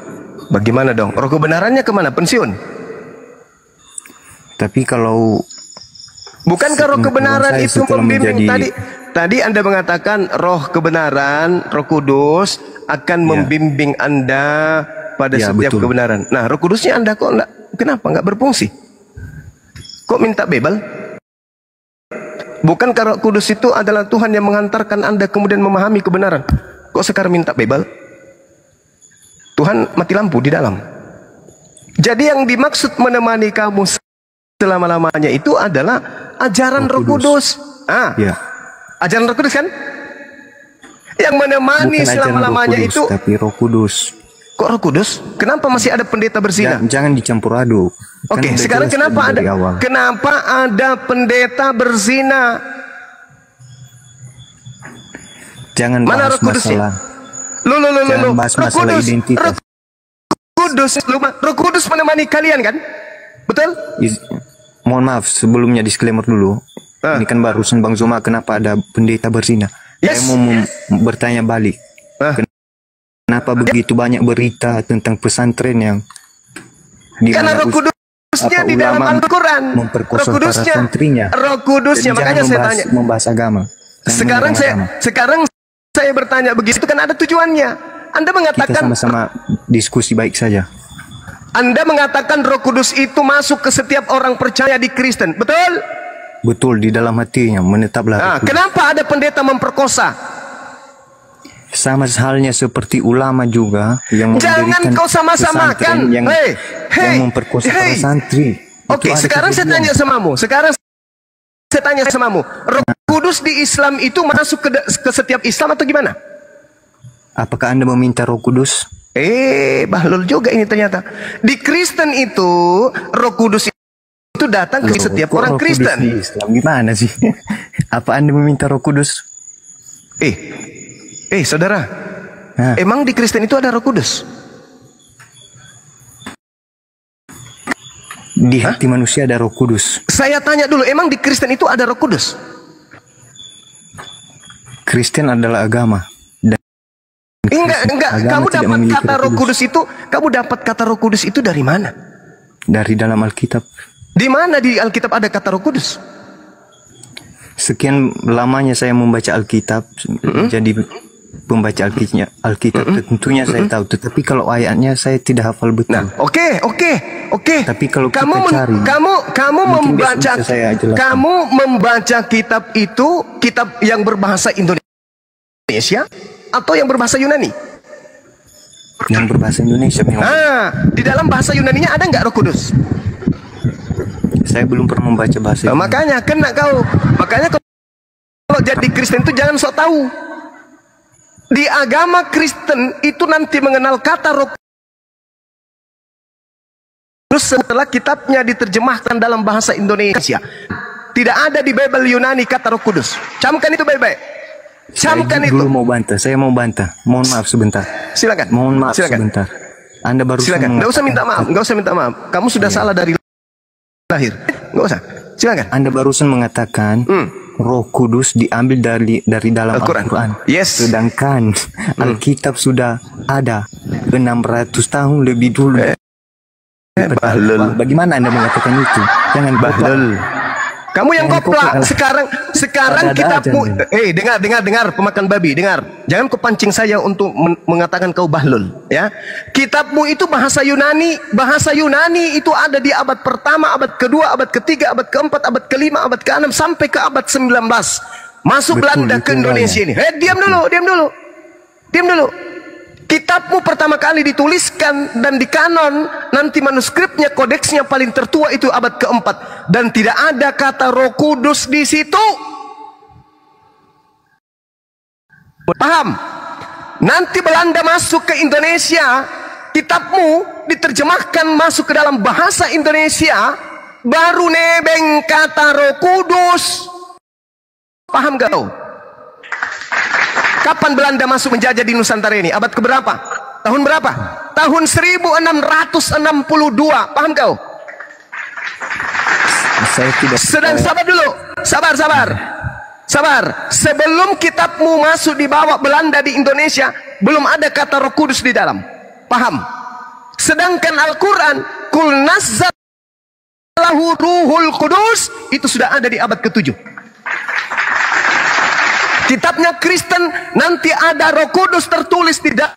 bagaimana dong? Roh kebenarannya kemana? Pensiun? Tapi kalau Bukankah roh kebenaran saya itu setelah membimbing? menjadi- Tadi Anda mengatakan roh kebenaran, Roh Kudus akan membimbing Anda pada Ya, setiap betul. kebenaran. Nah, Roh Kudusnya Anda kok enggak, kenapa enggak berfungsi? Kok minta bebal? Bukankah Roh Kudus itu adalah Tuhan yang mengantarkan Anda kemudian memahami kebenaran? Kok sekarang minta bebal? Tuhan mati lampu di dalam. Jadi yang dimaksud menemani kamu selama-lamanya itu adalah ajaran Roh Kudus. ya, Ajaran Roh Kudus kan? Yang menemani bukan ajaran selama-lamanya Roh Kudus, itu. tapi Roh Kudus. Kok Roh Kudus? Kenapa masih ada pendeta berzina? Jangan dicampur aduk. Kan Oke, udah sekarang jelas kenapa tadi ada dari awal. kenapa ada pendeta berzina? Jangan Mana bahas Roh Kudusnya? masalah. Lu. Jangan bahas Roh masalah Kudus. identitas. Roh Kudus menemani kalian kan? Betul? Mohon maaf, sebelumnya disclaimer dulu. Ini kan barusan Bang Zuma, kenapa ada pendeta berzina? Yes. Saya mau bertanya balik. Kenapa begitu banyak berita tentang pesantren yang di Karena mana Roh Kudusnya di dalam ulama Al-Quran. memperkosa para santrinya. Roh Kudusnya, Jangan makanya saya tanya. membahas agama. Jangan Sekarang saya bertanya begitu kan ada tujuannya. Anda kita mengatakan sama-sama diskusi baik saja. Anda mengatakan Roh Kudus itu masuk ke setiap orang percaya di Kristen, betul? Betul, di dalam hatinya menetaplah. Nah, Roh Kudus. kenapa ada pendeta memperkosa? Sama halnya seperti ulama juga yang Jangan mendirikan kau sama-samakan. pesantren yang memperkosa para santri. Oke, Itu ada sekarang saya kejadian. tanya samamu. Roh Kudus di Islam itu masuk ke setiap Islam atau gimana? Apakah Anda meminta Roh Kudus? Bahlul juga ini ternyata. Di Kristen itu Roh Kudus itu datang ke setiap Kok orang Roh Kudus Kristen. di Islam gimana sih? Apa Anda meminta Roh Kudus? Saudara, Hah? emang di Kristen itu ada Roh Kudus? Di hati manusia ada Roh Kudus. Saya tanya dulu, emang di Kristen itu ada Roh Kudus? Kristen adalah agama. Dan Enggak. agama Kamu tidak dapat memiliki kata Roh Kudus itu dari mana? dari dalam Alkitab. Di mana di Alkitab ada kata Roh Kudus? Sekian lamanya saya membaca Alkitab, jadi pembaca Alkitab tentunya saya tahu. Tetapi kalau ayatnya saya tidak hafal betul. Nah, oke. Tapi kalau kamu kita cari, kamu mungkin membaca bisa saya jelaskan. kamu membaca kitab itu kitab yang berbahasa Indonesia atau yang berbahasa Yunani? yang berbahasa Indonesia memang. Di dalam bahasa Yunaninya ada nggak Roh Kudus? Saya belum pernah membaca bahasa Nah, Yunani. makanya kena kau. Makanya kalau jadi Kristen itu jangan sok tahu. Di agama Kristen itu nanti mengenal kata Roh Kudus setelah kitabnya diterjemahkan dalam bahasa Indonesia. Tidak ada di Bible Yunani kata Roh Kudus. Camkan itu baik-baik. Camkan Saya itu. dulu mau bantah. Saya mau bantah. Mohon maaf sebentar. Silakan. Mohon maaf Silakan. sebentar. Anda baru Silakan. Nggak usah minta maaf. Nggak usah minta maaf. Kamu sudah salah dari lahir. Nggak usah. Silakan. Anda barusan mengatakan Roh Kudus diambil dari dalam Al-Quran. Al-Quran. Yes. Sedangkan Alkitab sudah ada 600 tahun lebih dulu. Bahlul. Bagaimana Anda mengatakan itu? Jangan Bahlul. Kamu yang koplak. Sekarang kitabmu. Dengar pemakan babi, dengar. Jangan kau pancing saya untuk mengatakan kau bahlul, ya. Kitabmu itu bahasa Yunani. Bahasa Yunani itu ada di abad pertama, abad kedua, abad ketiga, abad keempat, abad kelima, abad ke-6 sampai ke abad 19. Masuk Belanda ke Indonesia ini. Diam dulu. Kitabmu pertama kali dituliskan dan dikanon, nanti manuskripnya, kodeksnya paling tertua itu abad keempat, dan tidak ada kata Roh Kudus di situ. Paham? Nanti Belanda masuk ke Indonesia, kitabmu diterjemahkan masuk ke dalam bahasa Indonesia, baru nebeng kata Roh Kudus. Paham gak kau? Kapan Belanda masuk menjajah di Nusantara ini? Abad keberapa? Tahun berapa? Tahun 1662. Paham kau? Saya tidak. Sabar dulu. Sabar. Sebelum kitabmu masuk dibawa Belanda di Indonesia, belum ada kata Roh Kudus di dalam. Paham? Sedangkan Al-Quran, Kul nazzalahu Ruhul Kudus, itu sudah ada di abad ke-7. Kitabnya Kristen nanti ada Roh Kudus tertulis di dalam,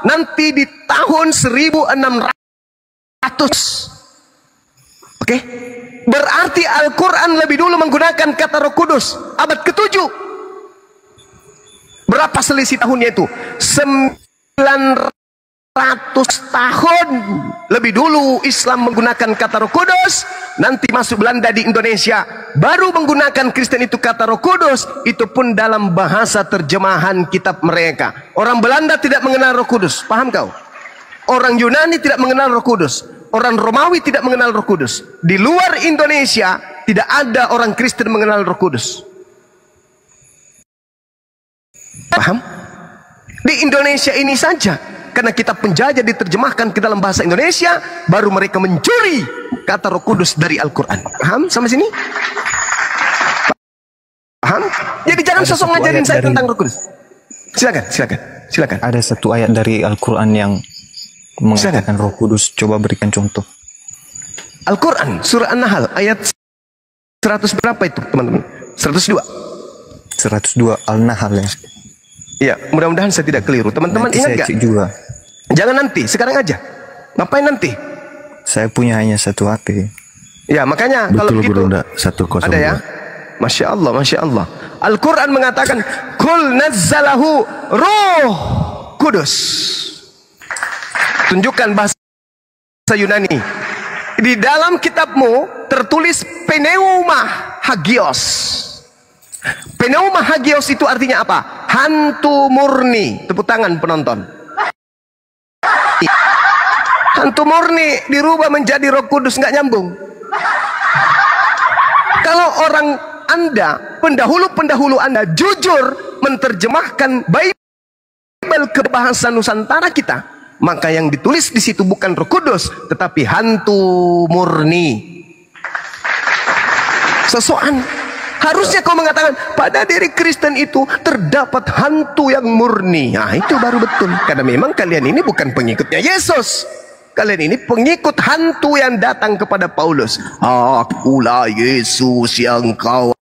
nanti di tahun 1600. Oke? Berarti Al-Quran lebih dulu menggunakan kata Roh Kudus, abad ke-7. Berapa selisih tahunnya itu? 900 tahun lebih dulu Islam menggunakan kata Roh Kudus, nanti masuk Belanda di Indonesia baru menggunakan Kristen itu kata Roh Kudus, itu pun dalam bahasa terjemahan kitab mereka. Orang Belanda tidak mengenal Roh Kudus, paham kau? Orang Yunani tidak mengenal Roh Kudus, orang Romawi tidak mengenal Roh Kudus. Di luar Indonesia tidak ada orang Kristen mengenal Roh Kudus. Paham? Di Indonesia ini saja, karena kitab penjajah diterjemahkan ke dalam bahasa Indonesia, baru mereka mencuri kata Roh Kudus dari Al-Quran. Paham sampai sini? Paham? Jadi jangan sosok ngajarin saya tentang Roh Kudus. Silakan. Ada satu ayat dari Al-Quran yang mengatakan Roh Kudus. Coba berikan contoh. Al-Quran surah An-Nahl ayat 100 berapa itu, teman-teman? 102. 102 Al-Nahl ya. Iya, mudah-mudahan saya tidak keliru. Teman-teman ingat gak? Juga. Jangan nanti, sekarang aja. Ngapain nanti? Saya punya hanya satu HP. Ya, makanya betul, kalau begitu ada ya. Masya Allah. Al-Quran mengatakan Kul nazzalahu Ruh Kudus. Tunjukkan bahasa Yunani. Di dalam kitabmu tertulis Pneuma Hagios. Pneuma Hagios itu artinya apa? Hantu murni. Tepuk tangan penonton. Hantu murni dirubah menjadi Roh Kudus, nggak nyambung. Kalau orang Anda, pendahulu-pendahulu Anda jujur menerjemahkan Bible ke bahasa Nusantara kita, maka yang ditulis di situ bukan Roh Kudus, tetapi hantu murni. Sesokan. Harusnya kau mengatakan pada diri Kristen itu terdapat hantu yang murni. Nah, itu baru betul. Karena memang kalian ini bukan pengikutnya Yesus. Kalian ini pengikut hantu yang datang kepada Paulus. Akulah Yesus yang kau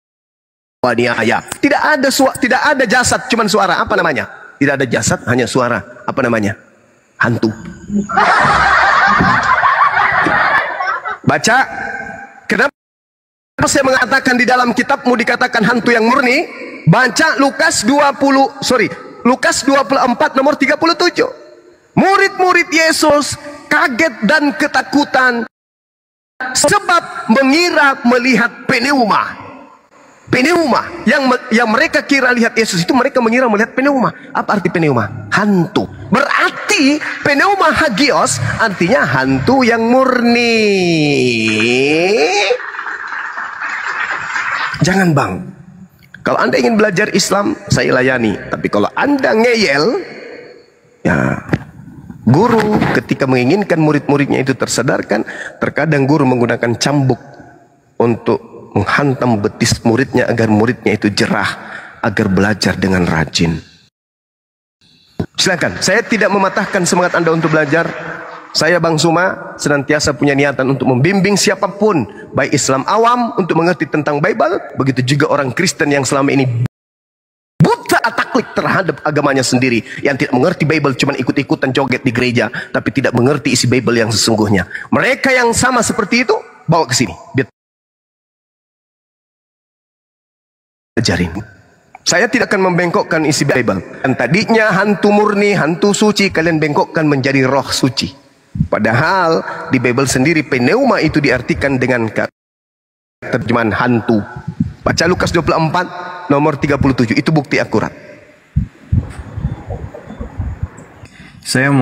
aniaya. Tidak ada jasad, cuman suara. Apa namanya? Tidak ada jasad, hanya suara. Apa namanya? Hantu. Baca. Kenapa saya mengatakan di dalam kitabmu dikatakan hantu yang murni? Baca Lukas 24 nomor 37. Murid-murid Yesus kaget dan ketakutan sebab mengira melihat pneuma. Pneuma yang mereka kira lihat Yesus itu, mereka mengira melihat pneuma. Apa arti pneuma? Hantu. Berarti pneuma hagios artinya hantu yang murni. Jangan bang, kalau Anda ingin belajar Islam, saya layani. Tapi kalau Anda ngeyel, ya guru ketika menginginkan murid-muridnya itu tersadarkan, terkadang guru menggunakan cambuk untuk menghantam betis muridnya agar muridnya itu jerah, agar belajar dengan rajin. Silakan, saya tidak mematahkan semangat Anda untuk belajar. Saya Bang Zuma senantiasa punya niatan untuk membimbing siapapun, baik Islam awam untuk mengerti tentang Bible, begitu juga orang Kristen yang selama ini buta ataklik terhadap agamanya sendiri, yang tidak mengerti Bible, cuma ikut-ikutan joget di gereja, tapi tidak mengerti isi Bible yang sesungguhnya. Mereka yang sama seperti itu, bawa ke sini, biar ajarin. Saya tidak akan membengkokkan isi Bible. Dan tadinya hantu murni, hantu suci, kalian bengkokkan menjadi roh suci. Padahal di Bible sendiri pneuma itu diartikan dengan terjemahan hantu. Baca Lukas 24 nomor 37, itu bukti akurat. Saya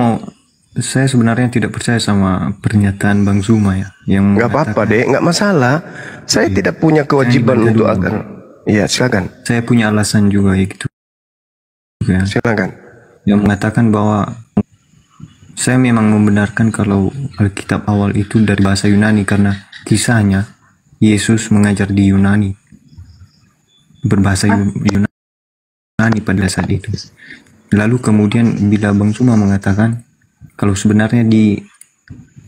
sebenarnya tidak percaya sama pernyataan Bang Zuma ya, yang Nggak apa-apa dek, nggak masalah. Saya tidak punya kewajiban untuk agar. Iya silakan. Saya punya alasan juga ya gitu. Ya. Silakan. Yang mengatakan bahwa saya memang membenarkan kalau Alkitab awal itu dari bahasa Yunani karena kisahnya Yesus mengajar di Yunani, berbahasa Yunani pada saat itu. Lalu kemudian bila Bang Zuma mengatakan kalau sebenarnya di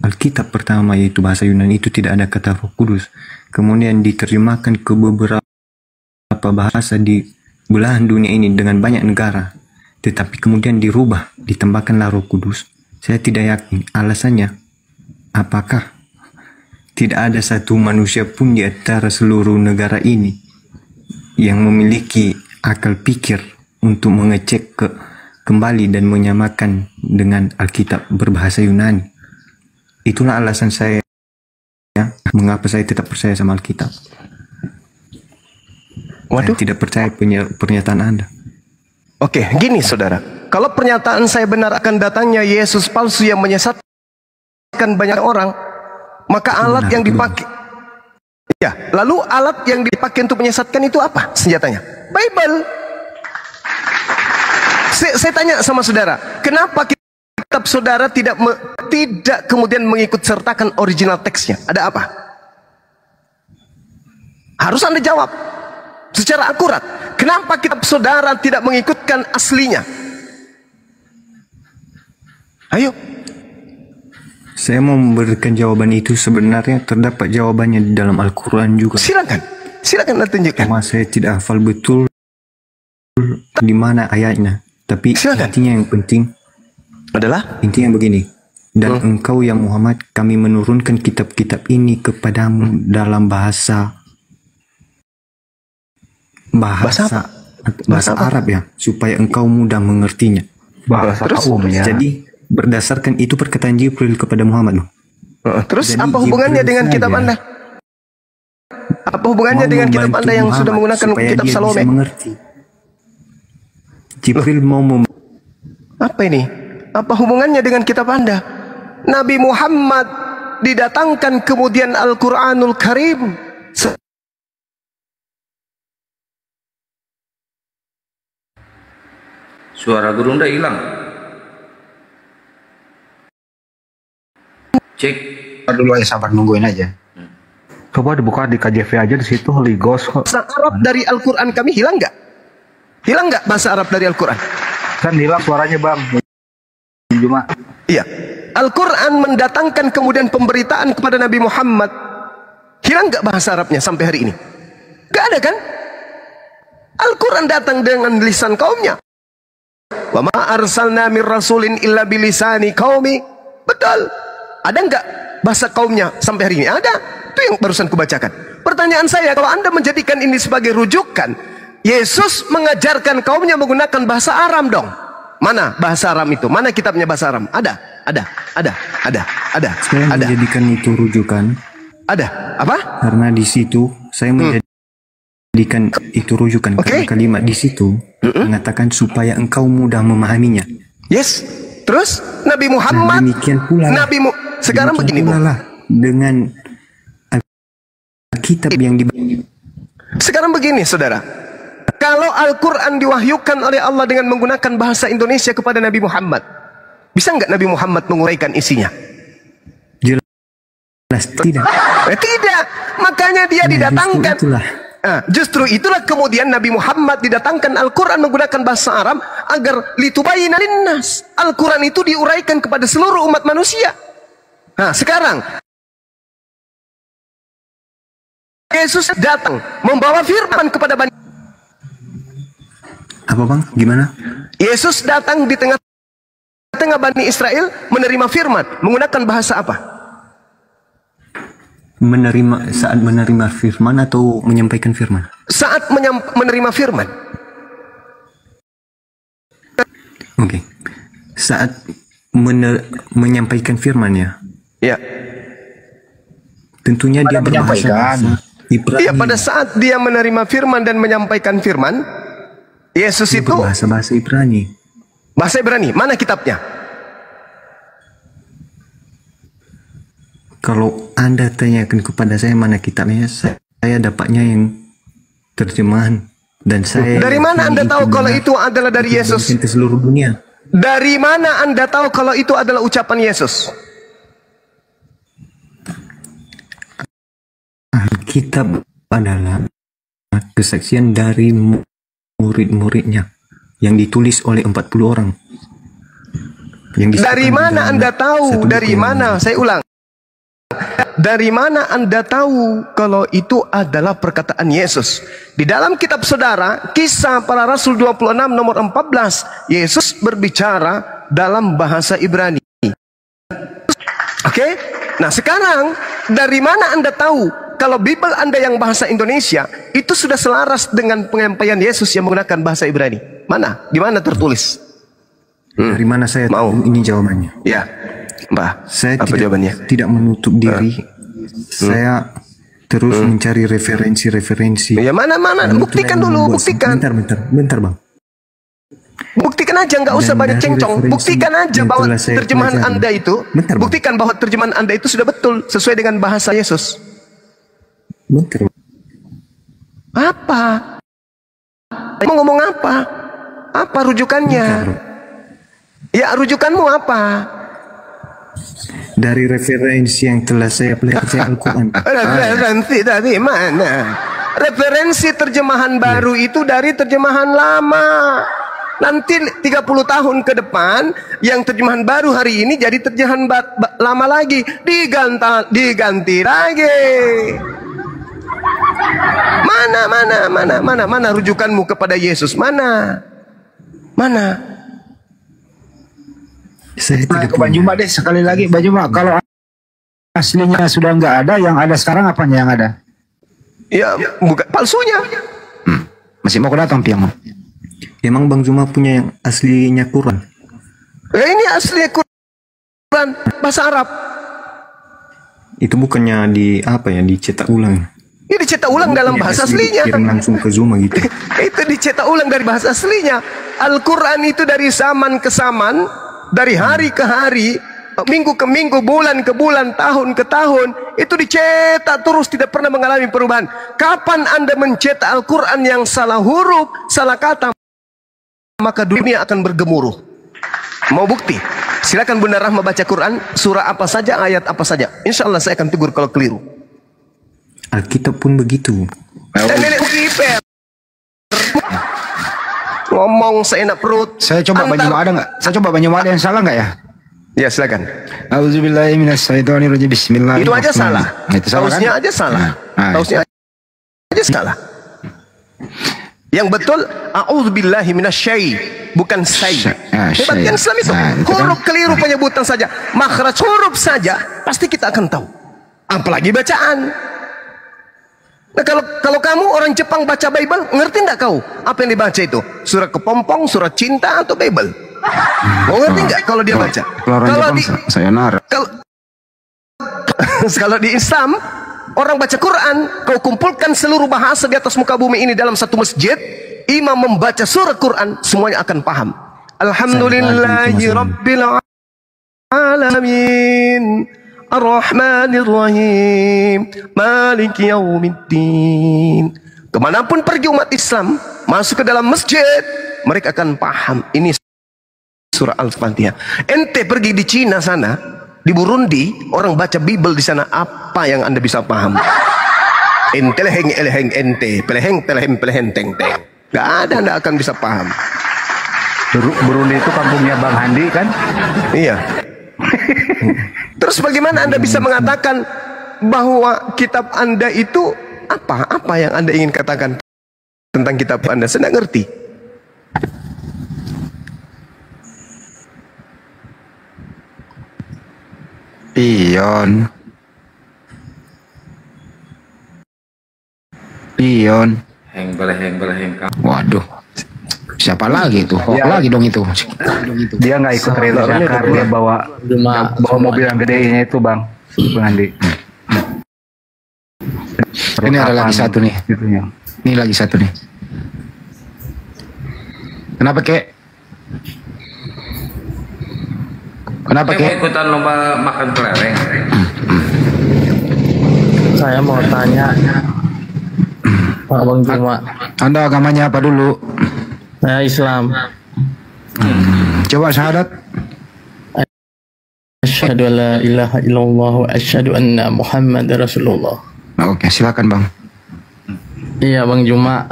Alkitab pertama yaitu bahasa Yunani itu tidak ada kata Roh Kudus, kemudian diterjemahkan ke beberapa bahasa di belahan dunia ini dengan banyak negara, tetapi kemudian dirubah, ditambahkanlah Roh Kudus. Saya tidak yakin. Alasannya, apakah tidak ada satu manusia pun di antara seluruh negara ini yang memiliki akal pikir untuk mengecek kembali dan menyamakan dengan Alkitab berbahasa Yunani? Itulah alasan saya ya, mengapa saya tidak percaya sama Alkitab. Waduh. Saya tidak percaya pernyataan Anda. Oke, gini saudara. Kalau pernyataan saya benar akan datangnya Yesus palsu yang menyesatkan banyak orang, maka alat yang dipakai, ya, lalu alat yang dipakai untuk menyesatkan itu apa senjatanya? Bible. Saya tanya sama saudara, kenapa kitab saudara tidak kemudian mengikut sertakan original teksnya? Ada apa? Harus Anda jawab secara akurat. Kenapa kitab saudara tidak mengikutkan aslinya? Ayo. Saya mau memberikan jawaban itu, sebenarnya terdapat jawabannya di dalam Al-Quran juga. Silakan Anda tunjukkan. Cuma saya tidak hafal betul di mana ayatnya. Tapi silakan. intinya yang penting adalah intinya begini. Dan engkau ya Muhammad, kami menurunkan kitab-kitab ini kepadamu dalam bahasa Arab ya, supaya engkau mudah mengertinya. Bahasa umum ya. Jadi berdasarkan itu perkataan Jibril kepada Muhammad. Terus Jadi apa hubungannya Jibril dengan kitab saja Anda? Apa hubungannya dengan kitab Anda yang Muhammad sudah menggunakan supaya kitab dia Salome? bisa mengerti. Jibril mau apa ini? Apa hubungannya dengan kitab Anda? Nabi Muhammad didatangkan kemudian Al-Quranul Karim. Suara guru udah hilang. Cek. Dulu aja, sabar, nungguin aja. Coba dibuka di KJV aja, di situ Holy Ghost kok. Bahasa Arab dari Al-Quran kami hilang nggak? Hilang nggak bahasa Arab dari Al-Quran? Kan hilang suaranya Bang. Cuma Iya. Al-Quran mendatangkan kemudian pemberitaan kepada Nabi Muhammad. Hilang nggak bahasa Arabnya sampai hari ini? Nggak ada kan? Al-Quran datang dengan lisan kaumnya. Wa ma arsalna mir rasulin illa bilisani qaumi. Betul. Ada nggak bahasa kaumnya sampai hari ini? Ada. Itu yang barusan kubacakan. Pertanyaan saya, kalau Anda menjadikan ini sebagai rujukan, Yesus mengajarkan kaumnya menggunakan bahasa Aram dong. Mana bahasa Aram itu? Mana kitabnya bahasa Aram? Ada. Saya menjadikan itu rujukan. Ada. Apa? Karena di situ saya menjadikan itu rujukan. Karena kalimat di situ mengatakan supaya engkau mudah memahaminya. Yes. Terus Nabi Muhammad. Nah, demikian pula. Sekarang begini Bu. Dengan Alkitab yang Sekarang begini saudara. Kalau Al-Quran diwahyukan oleh Allah dengan menggunakan bahasa Indonesia kepada Nabi Muhammad, bisa nggak Nabi Muhammad menguraikan isinya? jelas tidak. Tidak. Makanya dia didatangkan. Justru itulah kemudian Nabi Muhammad didatangkan Al-Quran menggunakan bahasa Arab agar litubayyina linnas. Al-Quran itu diuraikan kepada seluruh umat manusia. Nah, sekarang Yesus datang membawa firman kepada Bani. Apa bang? Gimana? Yesus datang di tengah Bani Israel menerima firman menggunakan bahasa apa? Saat menerima firman atau menyampaikan firman? Saat menerima firman. Oke. Saat menyampaikan firman ya. Ya. Tentunya dia berbahasa Ibrani. Iya, pada saat dia menerima firman dan menyampaikan firman, Yesus Dia itu bahasa Ibrani. bahasa Ibrani. Mana kitabnya? Kalau Anda tanyakan kepada saya mana kitabnya, saya dapatnya yang terjemahan dan saya. Dari mana Anda tahu kalau itu adalah dari Yesus? Ke seluruh dunia. Dari mana Anda tahu kalau itu adalah ucapan Yesus? Alkitab adalah kesaksian dari murid-muridnya yang ditulis oleh 40 orang. Dari mana Anda tahu? Dari mana? Saya ulang. Dari mana Anda tahu kalau itu adalah perkataan Yesus? Di dalam kitab saudara, Kisah Para Rasul 26 nomor 14, Yesus berbicara dalam bahasa Ibrani. Oke? Nah, sekarang dari mana Anda tahu kalau Bible Anda yang bahasa Indonesia itu sudah selaras dengan penyampaian Yesus yang menggunakan bahasa Ibrani? Mana? Di mana tertulis? Dari mana saya Mau. tahu ini jawabannya? Ya, Mbah. Saya Apa jawabannya? tidak menutup diri. Saya terus mencari referensi-referensi. Ya, mana? Buktikan dulu, buktikan. Bentar bang. Buktikan aja, nggak usah Dan banyak dari cencong. referensi Buktikan aja yang bahwa telah saya terjemahan pelajari. Anda itu, Bentar, Bang. buktikan bahwa terjemahan Anda itu sudah betul sesuai dengan bahasa Yesus. Bentar. Apa? Mau ngomong apa? Apa rujukannya? Ya, rujukanmu apa? Dari referensi yang telah saya pelajari Al-Quran. Referensi dari mana? Referensi terjemahan baru itu dari terjemahan lama. Nanti 30 tahun ke depan, yang terjemahan baru hari ini jadi terjemahan lama lagi. Diganti lagi. Mana rujukanmu kepada Yesus? Mana? Saya tidak Bang Juma deh sekali lagi, Bang Juma. Kalau aslinya sudah nggak ada, yang ada sekarang apanya yang ada? Ya, bukan palsunya. Masih mau datang piang. Emang Bang Zuma punya yang aslinya Quran? Ya, ini asli Quran bahasa Arab. Itu bukannya dicetak ulang? Ini dicetak ulang dalam bahasa aslinya. Kirim langsung ke Zuma gitu. Itu dicetak ulang dari bahasa aslinya. Al-Quran itu dari zaman ke zaman, dari hari ke hari, minggu ke minggu, bulan ke bulan, tahun ke tahun, itu dicetak terus, tidak pernah mengalami perubahan. Kapan Anda mencetak Al-Quran yang salah huruf, salah kata, maka dunia akan bergemuruh. Mau bukti? Silakan Bunda Rahma baca Quran, surah apa saja, ayat apa saja. Insya Allah saya akan tegur kalau keliru. Alkitab pun begitu. Dan nenek kiper ngomong seenak perut. Saya coba Bang Juma ada nggak? Saya coba Bang Juma ada yang salah nggak ya? Ya, silakan. Auzubillahi minasyaitonirrajim. Bismillahirrahmanirrahim. Itu aja salah. Itu salah Tausnya kan? aja salah. Nah, Tausnya aja salah. Yang betul a'udzubillahi minasyai, bukan syai. Hebatnya Islam itu. Huruf keliru penyebutan saja, makhraj huruf saja pasti kita akan tahu. Apalagi bacaan. Nah, kalau kamu orang Jepang baca Bible, ngerti enggak kau apa yang dibaca itu? Surat kepompong, surat cinta atau Bible? Mau ngerti enggak kalau dia baca? Kalau di sayonara. Kalau di Islam, orang baca Quran, kau kumpulkan seluruh bahasa di atas muka bumi ini dalam satu masjid, imam membaca surat Quran, semuanya akan paham. Alhamdulillahi rabbil alamin, Ar-Rahmanir-Rahim, Maliki Yaumiddin. Kemanapun pergi umat Islam, masuk ke dalam masjid, mereka akan paham ini surah Al-Fatihah. Ente pergi di Cina sana, di Burundi, orang baca Bible di sana, apa yang Anda bisa paham? Ente leheng eleheng ente, peleheng peleheng peleheng teng teng. Gak ada, Anda akan bisa paham. Burundi itu kampungnya Bang Handi kan? Iya. Terus bagaimana Anda bisa mengatakan bahwa kitab Anda itu apa? Apa yang Anda ingin katakan tentang kitab Anda? Saya tidak ngerti. Pion. Heng beleheng kang. Waduh. Siapa lagi tuh? Oh, lagi dong itu. Dia nggak ikut rally Jakar, dia bawa mobil yang gedenya itu bang, Bang Andi. Ini ada lagi satu nih. Gitu ya. Ini lagi satu nih. Kenapa kek? Kenapa Saya mau kek? ikutan lomba makan kelereng. Saya mau tanya Pak Bang Juma. Anda agamanya apa dulu? Saya Islam. Coba syahadat. Asyhadu an la ilaha illallah wa asyhadu anna Muhammadar Rasulullah. Oke, silakan bang. Iya Bang Juma,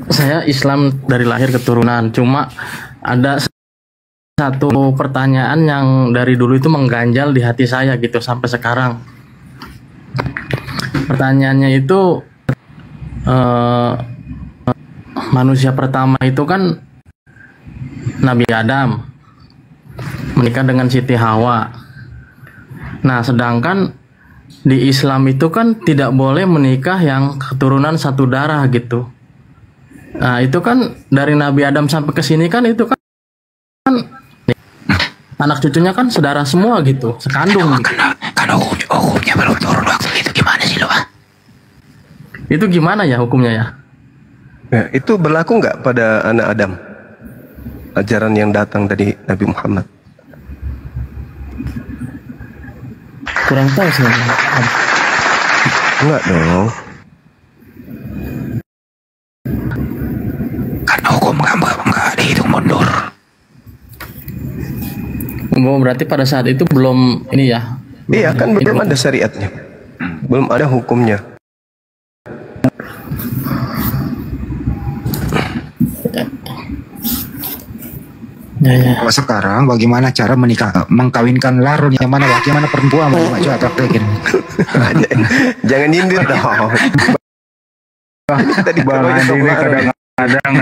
saya Islam dari lahir keturunan. Cuma ada satu pertanyaan yang dari dulu itu mengganjal di hati saya gitu sampai sekarang. Pertanyaannya itu manusia pertama itu kan Nabi Adam menikah dengan Siti Hawa. Nah, sedangkan di Islam itu kan tidak boleh menikah yang keturunan satu darah gitu. Nah, itu kan dari Nabi Adam sampai ke sini kan itu kan anak cucunya kan saudara semua gitu, sekandung. Kan hukumnya belum turun waktu itu gimana sih lo? Itu gimana ya hukumnya ya? Ya, itu berlaku nggak pada anak Adam? Ajaran yang datang dari Nabi Muhammad. Kurang tahu sih. Enggak dong. Karena hukum nggak dihitung mundur. Oh, berarti pada saat itu belum ini ya? Iya kan belum ada syariatnya, belum ada hukumnya. Ya. Kalau sekarang bagaimana cara mengkawinkan larun yang mana laki yang mana perempuan? Coba praktekin. Jangan nyindir dong. Tadi Bang Andi ini kadang-kadang